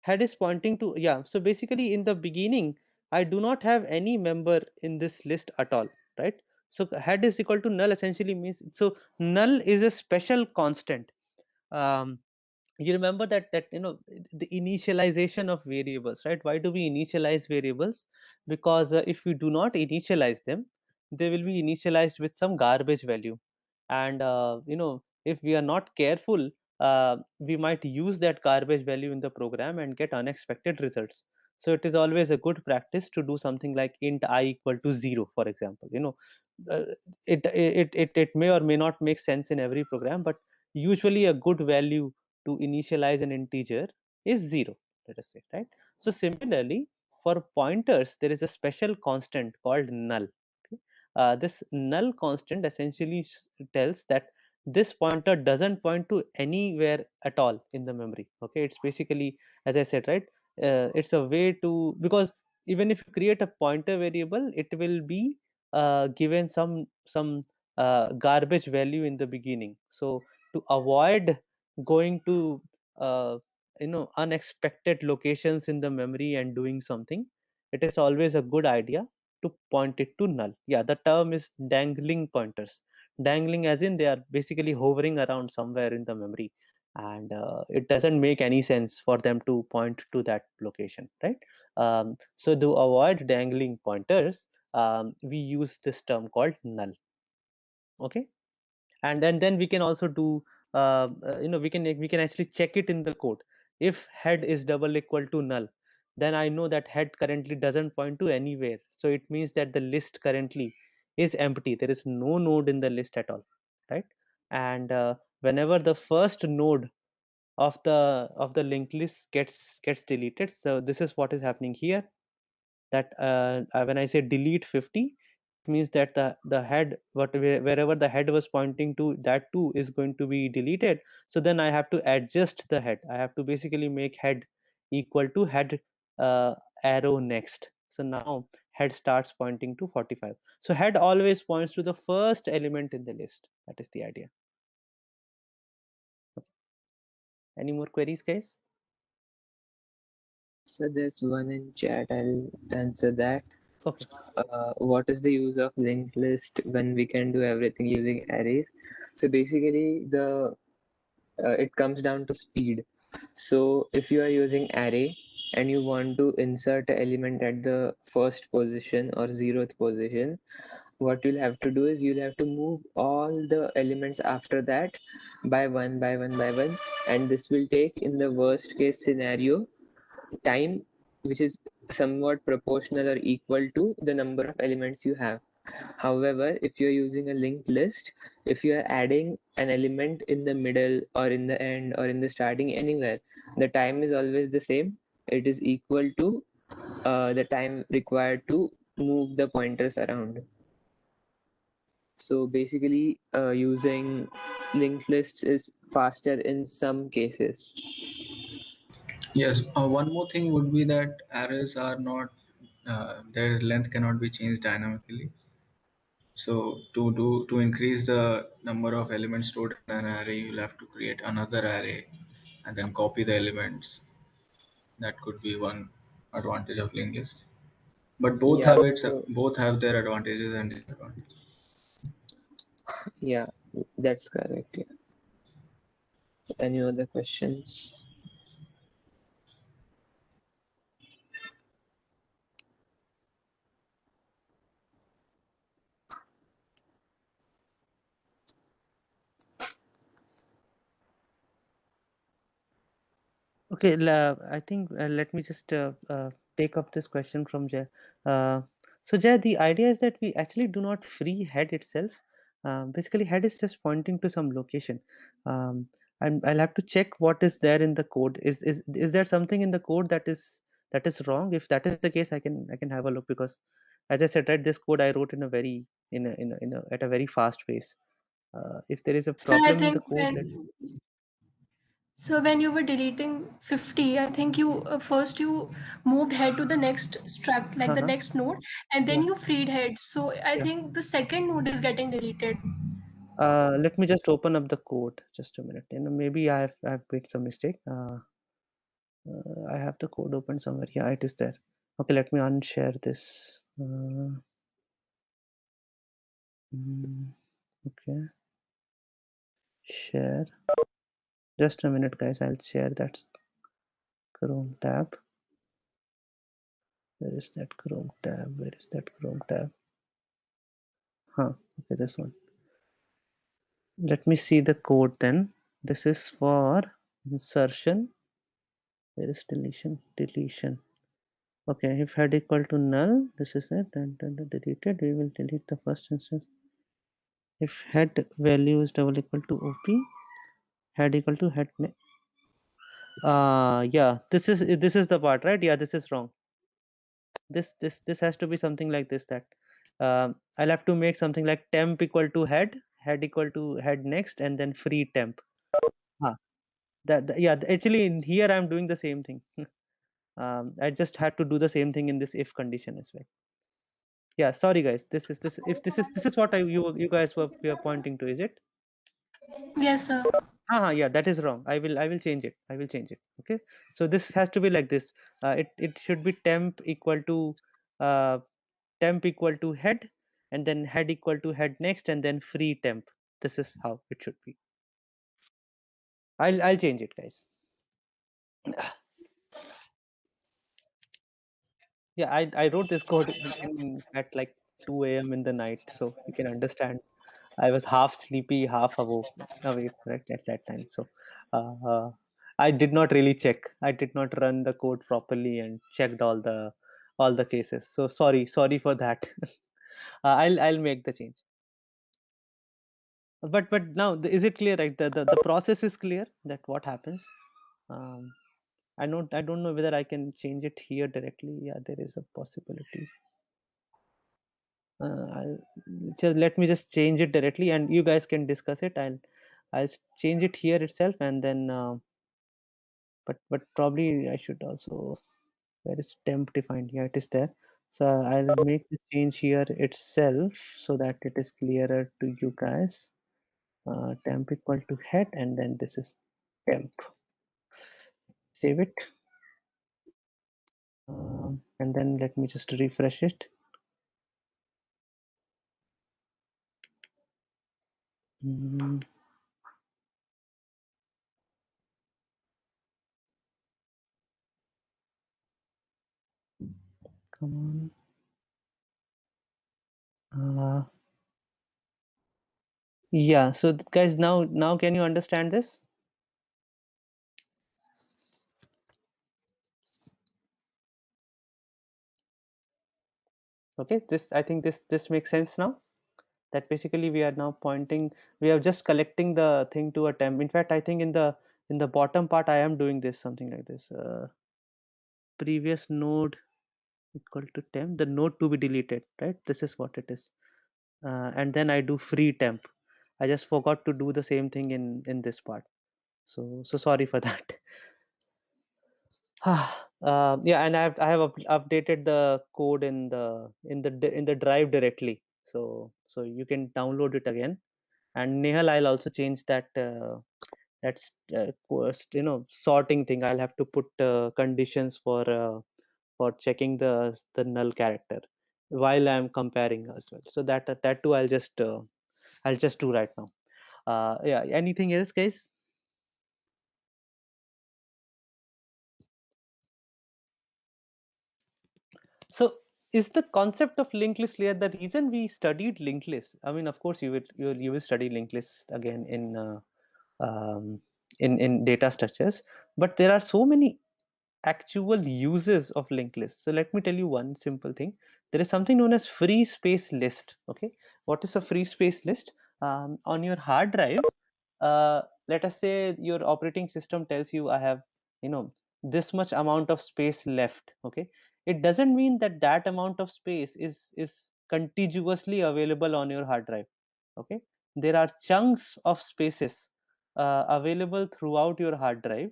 head is pointing to, yeah, so basically in the beginning I do not have any member in this list at all, right? So head is equal to null essentially means, so null is a special constant. um, you remember that the initialization of variables, right? Why do we initialize variables? Because if we do not initialize them, they will be initialized with some garbage value. And if we are not careful, we might use that garbage value in the program and get unexpected results. So it is always a good practice to do something like int I equal to 0, for example. uh, it may or may not make sense in every program, but usually a good value to initialize an integer is 0, let us say, right? So similarly, for pointers there is a special constant called null. Okay? This null constant essentially tells that this pointer doesn't point to anywhere at all in the memory. Okay, it's basically, as I said, right, it's a way to, because even if you create a pointer variable, it will be given some garbage value in the beginning. So to avoid going to unexpected locations in the memory and doing something, it is always a good idea to point it to null. Yeah, the term is dangling pointers. Dangling as in they are basically hovering around somewhere in the memory, and it doesn't make any sense for them to point to that location, right? So to avoid dangling pointers, we use this term called null. Okay, and then we can also do we can actually check it in the code. If head is double equal to null, then I know that head currently doesn't point to anywhere, so it means that the list currently is empty. There is no node in the list at all, right? And whenever the first node of the linked list gets deleted, so this is what is happening here, that when I say delete 50, it means that the head, wherever the head was pointing to, that too is going to be deleted. So then I have to adjust the head. I have to basically make head equal to head uh, arrow next. So now head starts pointing to 45. So head always points to the first element in the list. That is the idea. Any more queries, guys? So there's one in chat. I'll answer that. Okay. What is the use of linked list when we can do everything using arrays? So basically, the it comes down to speed. So if you are using array and you want to insert an element at the first position or 0th position, what you'll have to do is you'll have to move all the elements after that by one by one by one, and this will take, in the worst case scenario, time which is somewhat proportional or equal to the number of elements you have. However, if you're using a linked list, if you are adding an element in the middle or in the end or in the starting, anywhere, the time is always the same. It is equal to the time required to move the pointers around. So basically, using linked lists is faster in some cases. Yes, one more thing would be that arrays are not, their length cannot be changed dynamically. So to increase the number of elements stored in an array, you'll have to create another array and then copy the elements. That could be one advantage of linked list. But Yeah, so both have their advantages and disadvantages. yeah, that's correct. Yeah. Any other questions? Okay, I think let me just take up this question from Jay. Uh, So Jay, the idea is that we actually do not free head itself. Basically, head is just pointing to some location. And I'll have to check what is there in the code. Is there something in the code that is wrong? If that is the case, I can have a look, because as I said, right, this code I wrote in a very at a very fast pace. If there is a So I problem in the think code, when you were deleting 50, I think you first you moved head to the next struct, like the uh-huh, next node, and then yeah, you freed head. So I yeah. think the second node is getting deleted. Let me just open up the code. Just a minute. Maybe I've made some mistake. I have the code open somewhere. Yeah, it is there. Okay, let me unshare this. Okay, share. Just a minute, guys. I'll share that Chrome tab. Where is that Chrome tab? Where is that Chrome tab? Huh. Okay, this one. Let me see the code then. This is for insertion. Where is deletion? Deletion. Okay, if head equal to null, this is it, and deleted, we will delete the first instance. If head value is double equal to op, head equal to head. Yeah, this is the part, right? Yeah, this is wrong. This has to be something like this, that I'll have to make something like temp equal to head equal to head next, and then free temp. Huh. Yeah, actually in here I'm doing the same thing. I just had to do the same thing in this if condition as well. Yeah, sorry guys. This is what you guys were pointing to, is it? Yes, sir. Yeah, that is wrong. I will change it. I will change it. Okay. So this has to be like this. It should be uh, temp equal to head, and then head equal to head next, and then free temp. This is how it should be. I'll change it, guys. Yeah, I wrote this code at like 2 a.m. in the night, so you can understand. I was half sleepy, half awake, right, at that time. So I did not really check. I did not run the code properly and checked all the cases. So sorry for that. I'll make the change. But now is it clear? Right, the process is clear. That what happens. Um, I don't know whether I can change it here directly. Yeah, there is a possibility. I'll just let me just change it directly, and you guys can discuss it. I'll change it here itself, and then but probably I should also, where is temp defined? Yeah, it is there. So I'll make the change here itself so that it is clearer to you guys. Temp equal to head, and then this is temp. Save it, and then let me just refresh it. Mm, come on. Yeah, so guys, now can you understand this? Okay, I think this makes sense now. That basically we are now pointing, we are just collecting the thing to a temp. In fact, I think in the bottom part I am doing this, something like this. Previous node equal to temp, the node to be deleted, right? This is what it is. And then I do free temp. I just forgot to do the same thing in this part. So sorry for that. Yeah, and I have updated the code in the drive directly, so you can download it again. And Nehal, I'll also change that's sorting thing. I'll have to put conditions for checking the null character while I'm comparing as well. So that too I'll just do right now. Yeah, anything else, guys? So is the concept of linked list clear? The reason we studied linked list, I mean, of course, you will study linked list again um, in data structures, but there are so many actual uses of linked lists. So let me tell you one simple thing. There is something known as free space list. Okay, what is a free space list? On your hard drive, let us say your operating system tells you, I have, you know, this much amount of space left. Okay, it doesn't mean that that amount of space is contiguously available on your hard drive. Okay, there are chunks of spaces available throughout your hard drive,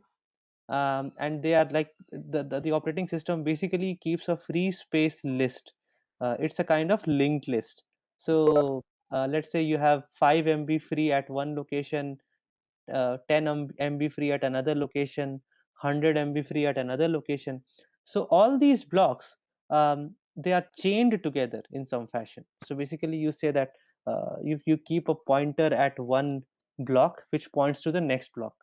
and they are like the operating system basically keeps a free space list. It's a kind of linked list. So let's say you have 5 MB free at one location, 10 MB free at another location, 100 MB free at another location. So all these blocks, they are chained together in some fashion. So basically you say that if you keep a pointer at one block which points to the next block,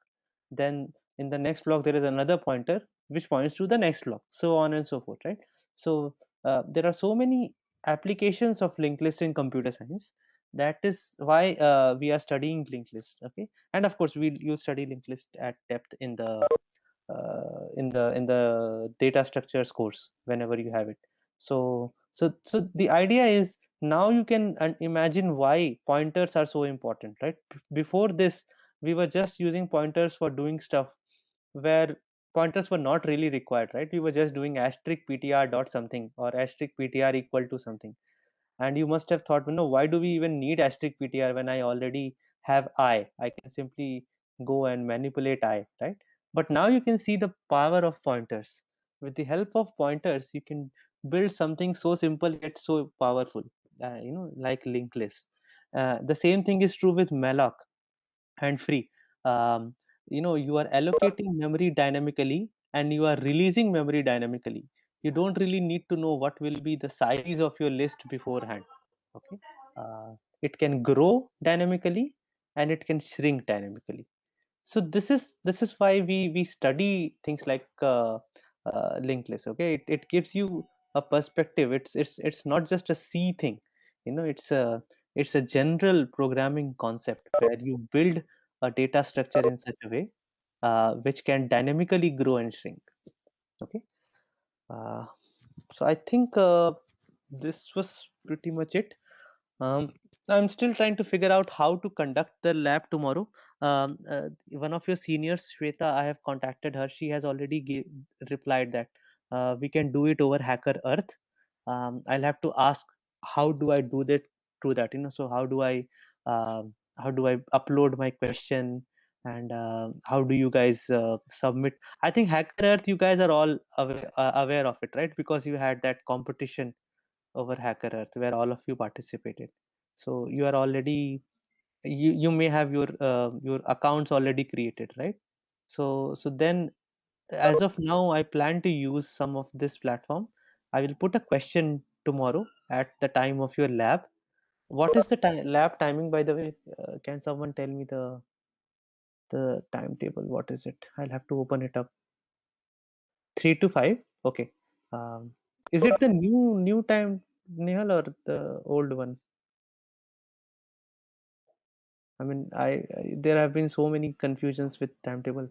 then in the next block there is another pointer which points to the next block, so on and so forth, right? So there are so many applications of linked list in computer science. That is why we are studying linked list. Okay, and of course you study linked list at depth in the data structures course whenever you have it. So the idea is, now you can imagine why pointers are so important, right? Before this, we were just using pointers for doing stuff where pointers were not really required, right? We were just doing asterisk ptr dot something or asterisk ptr equal to something. And you must have thought, why do we even need asterisk ptr when I already have I can simply go and manipulate I, right? But now you can see the power of pointers. With the help of pointers, you can build something so simple yet so powerful, like linked list. The same thing is true with malloc and free. um, you are allocating memory dynamically and you are releasing memory dynamically. You don't really need to know what will be the size of your list beforehand. Okay, uh, it can grow dynamically and it can shrink dynamically. So this is why we study things like linked list. Okay, it gives you a perspective. It's not just a C thing. It's a general programming concept where you build a data structure in such a way which can dynamically grow and shrink. Okay, uh, so I think this was pretty much it. um, I'm still trying to figure out how to conduct the lab tomorrow. One of your seniors, Shweta, I have contacted her. She has already replied that we can do it over Hacker Earth. I'll have to ask how do I do that through that. So how do I upload my question, and how do you guys submit? I think Hacker Earth, you guys are all aware of it, right? Because you had that competition over Hacker Earth where all of you participated. So you are already, you may have your accounts already created, right? So then, as of now, I plan to use some of this platform. I will put a question tomorrow at the time of your lab. What is the lab timing, by the way? Can someone tell me the timetable? What is it? I'll have to open it up. 3 to 5. Okay. Um, is it the new time, Nihal, or the old one? I mean, there have been so many confusions with timetable.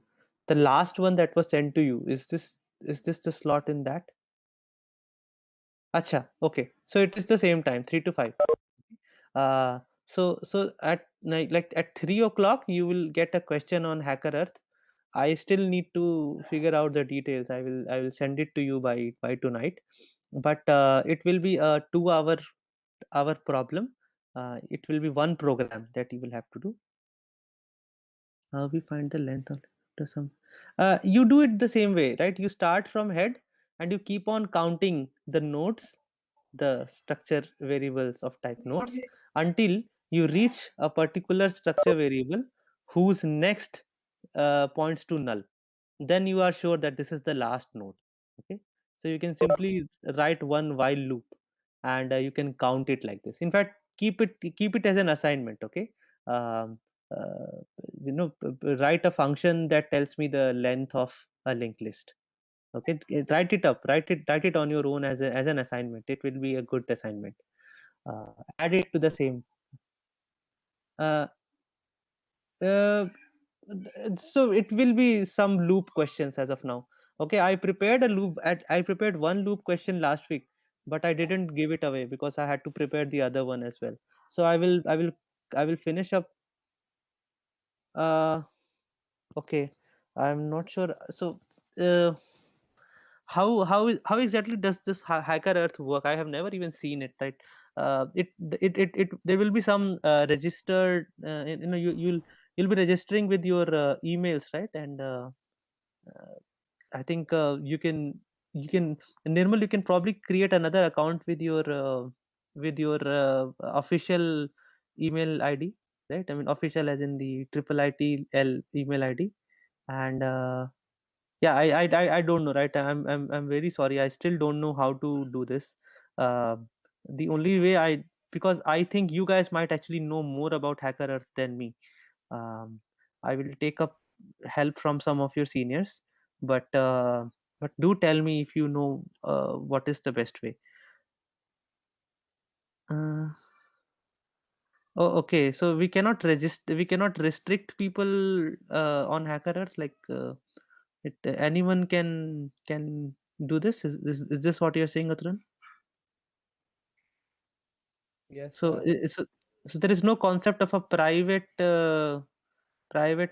The last one that was sent to you, is this the slot in that? Acha, okay. So it is the same time, 3 to 5. So at like at 3 o'clock, you will get a question on Hacker Earth. I still need to figure out the details. I will send it to you by tonight. But it will be a 2 hour problem. It will be one program that you will have to do. We find the length of the sum. You do it the same way, right? You start from head and you keep on counting the nodes, the structure variables of type nodes, until you reach a particular structure variable whose next points to null. Then you are sure that this is the last node. Okay, so you can simply write one while loop, and you can count it like this. In fact, keep it as an assignment. Okay, um, uh, write a function that tells me the length of a linked list. Okay, write it up, write it on your own as an assignment. It will be a good assignment. Add it to the same. uh, uh, so it will be some loop questions as of now. Okay, I prepared a loop. I prepared one loop question last week, but I didn't give it away because I had to prepare the other one as well. So I will finish up. Uh, okay, I'm not sure. So, uh, how exactly does this Hacker Earth work? I have never even seen it. Right? It there will be some registered. You'll be registering with your emails, right? And I think you can Nirmal, you can probably create another account with your official email ID, right? I mean official as in the triple ITL email ID. And yeah, I don't know, right? I'm very sorry. I still don't know how to do this. Uh, the only way because I think you guys might actually know more about Hacker Earth than me. I will take up help from some of your seniors, but do tell me if you know what is the best way. Uh, oh, okay. So we cannot register. We cannot restrict people on Hacker Earth. Like anyone can do this. Is this what you're saying, Atran? Yes, So sir. so there is no concept of a private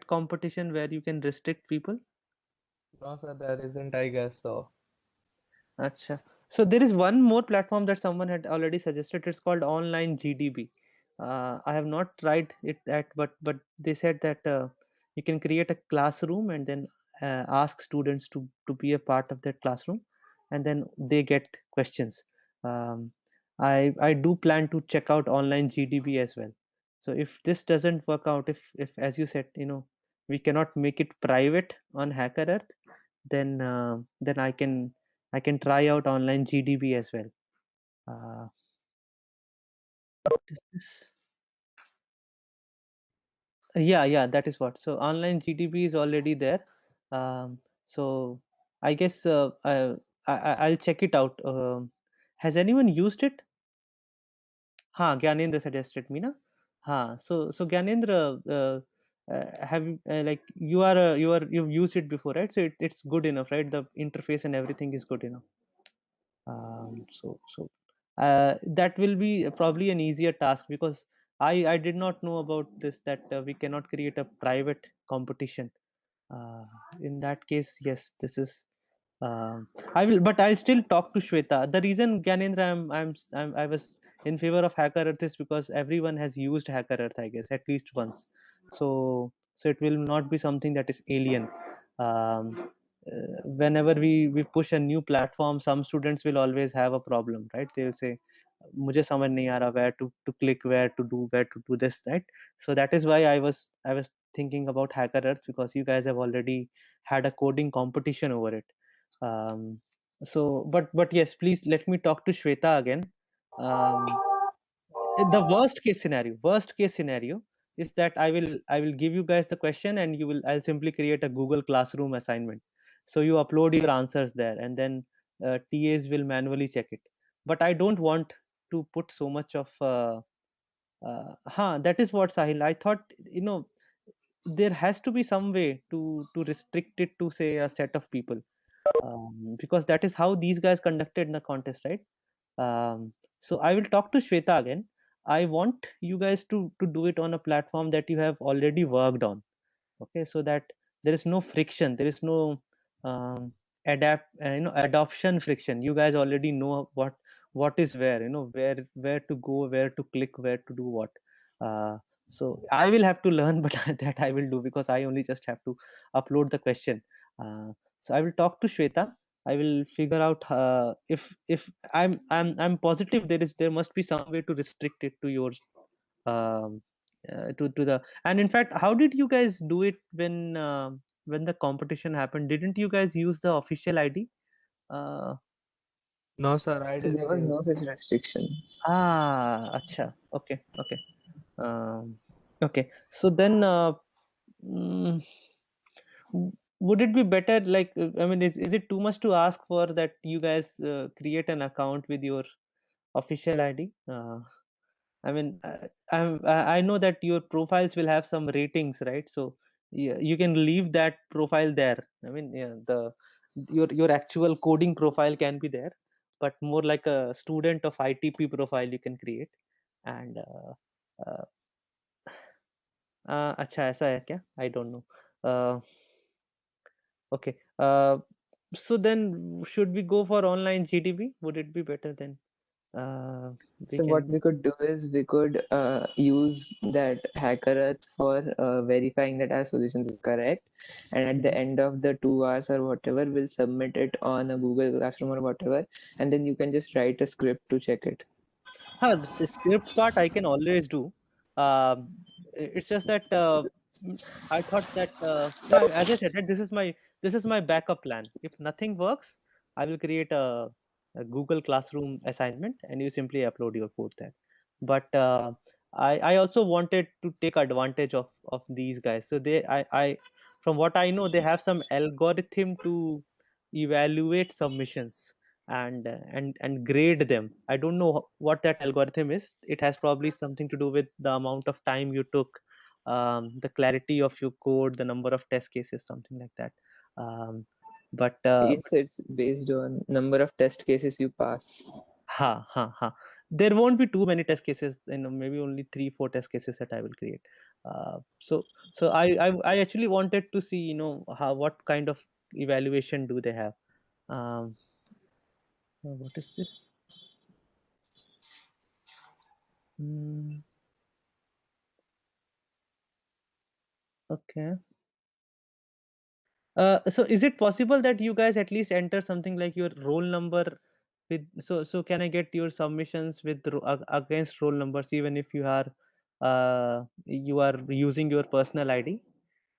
competition where you can restrict people. No, sir, there isn't, I guess so. Acha. So there is one more platform that someone had already suggested. It's called Online GDB. I have not tried it at, but they said that you can create a classroom and then ask students to be a part of that classroom, and then they get questions. Um, I do plan to check out Online GDB as well. So if this doesn't work out, if as you said, we cannot make it private on Hacker Earth, then I can try out Online GDB as well. Uh, what is this? Yeah, that is what. So Online GDB is already there. So I guess I'll check it out. Has anyone used it? Gyanendra suggested me, na? So Gyanendra, have like you've used it before, right? So it's good enough, right? The interface and everything is good enough. So that will be probably an easier task because I did not know about this, that we cannot create a private competition. Uh, in that case, yes, this is. I will, but I'll still talk to Shweta. The reason, Gyanendra, I was in favor of Hacker Earth is because everyone has used Hacker Earth, I guess, at least once. So it will not be something that is alien. Whenever we push a new platform, some students will always have a problem, right? They'll say, मुझे समझ नहीं आ रहा where to click, where to do this, right? So that is why I was thinking about Hacker Earth, because you guys have already had a coding competition over it. But yes, please let me talk to Shweta again. um, the worst case scenario is that I will give you guys the question, and I'll simply create a Google Classroom assignment, so you upload your answers there, and then TAs will manually check it. But I don't want to put so much of that is what, Sahil, I thought. There has to be some way to restrict it to, say, a set of people, because that is how these guys conducted the contest, right? So I will talk to Shweta again. I want you guys to do it on a platform that you have already worked on, okay? So that there is no friction, there is no adoption friction. You guys already know what is where, where to go, where to click, where to do what. uh, so I will have to learn, but that I will do because I only just have to upload the question. uh, so I will talk to Shweta. I will figure out if I'm positive there must be some way to restrict it to yours, um, to the. And in fact, how did you guys do it when the competition happened? Didn't you guys use the official ID? uh, No, sir, I So there didn't was use. no such restriction. Acha, okay. um, okay, so then mm, would it be better, like, I mean, is it too much to ask for that you guys create an account with your official ID? I mean, I know that your profiles will have some ratings, right? So yeah, you can leave that profile there. I mean, yeah, your actual coding profile can be there, but more like a student of ITP profile you can create. And uh, अच्छा ऐसा है क्या? I don't know. Okay. So then should we go for online GDB? Would it be better then? We So what can. we could do is we could use that HackerEarth for verifying that our solutions is correct, and at the Mhm. end of the 2 hours or whatever, we'll submit it on a Google Classroom or whatever, and then you can just write a script to check it. The script part I can always do. It's just that I thought that no, as I said, that this is my backup plan. If nothing works, I will create a Google Classroom assignment, and you simply upload your code there. But I also wanted to take advantage of these guys. So I from what I know, they have some algorithm to evaluate submissions and grade them. I don't know what that algorithm is. It has probably something to do with the amount of time you took, the clarity of your code, the number of test cases, something like that. Um, but Yes, it's based on number of test cases you pass. ha. There won't be too many test cases. Maybe only 3-4 test cases that I will create. So I actually wanted to see, how what kind of evaluation do they have. Um, what is this? Hmm. Okay. So is it possible that you guys at least enter something like your roll number with so can I get your submissions with against roll numbers even if you are using your personal ID?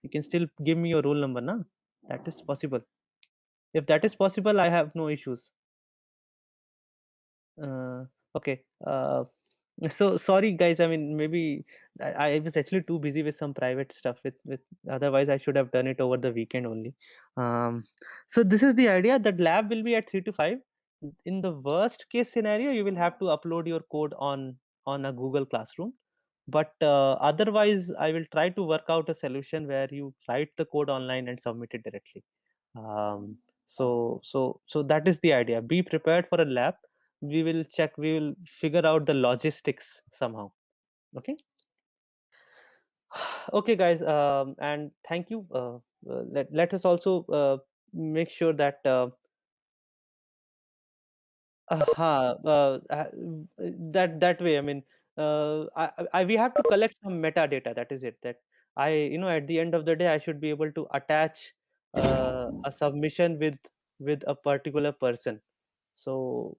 You can still give me your roll number, na? That is possible. If that is possible, I have no issues. Okay. So sorry guys, I mean maybe I was actually too busy with some private stuff with otherwise I should have done it over the weekend only. So this is the idea that lab will be at 3 to 5. In the worst case scenario, you will have to upload your code on a Google Classroom. But otherwise, I will try to work out a solution where you write the code online and submit it directly. So that is the idea. Be prepared for a lab. We will figure out the logistics somehow. Okay. Okay guys, and thank you. Let us also make sure that that way. I mean, we have to collect some metadata. That is it. That at the end of the day, I should be able to attach a submission with a particular person. So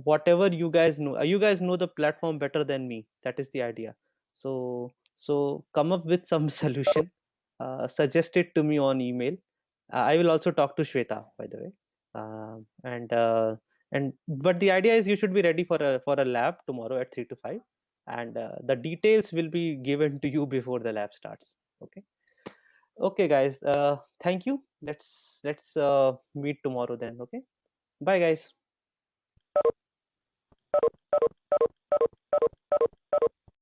whatever you guys know the platform better than me. That is the idea. So come up with some solution. Suggest it to me on email. I will also talk to Shweta, by the way. And but the idea is you should be ready for a lab tomorrow at 3 to 5, and the details will be given to you before the lab starts. Okay. Okay guys, thank you. Let's meet tomorrow then. Okay, bye guys.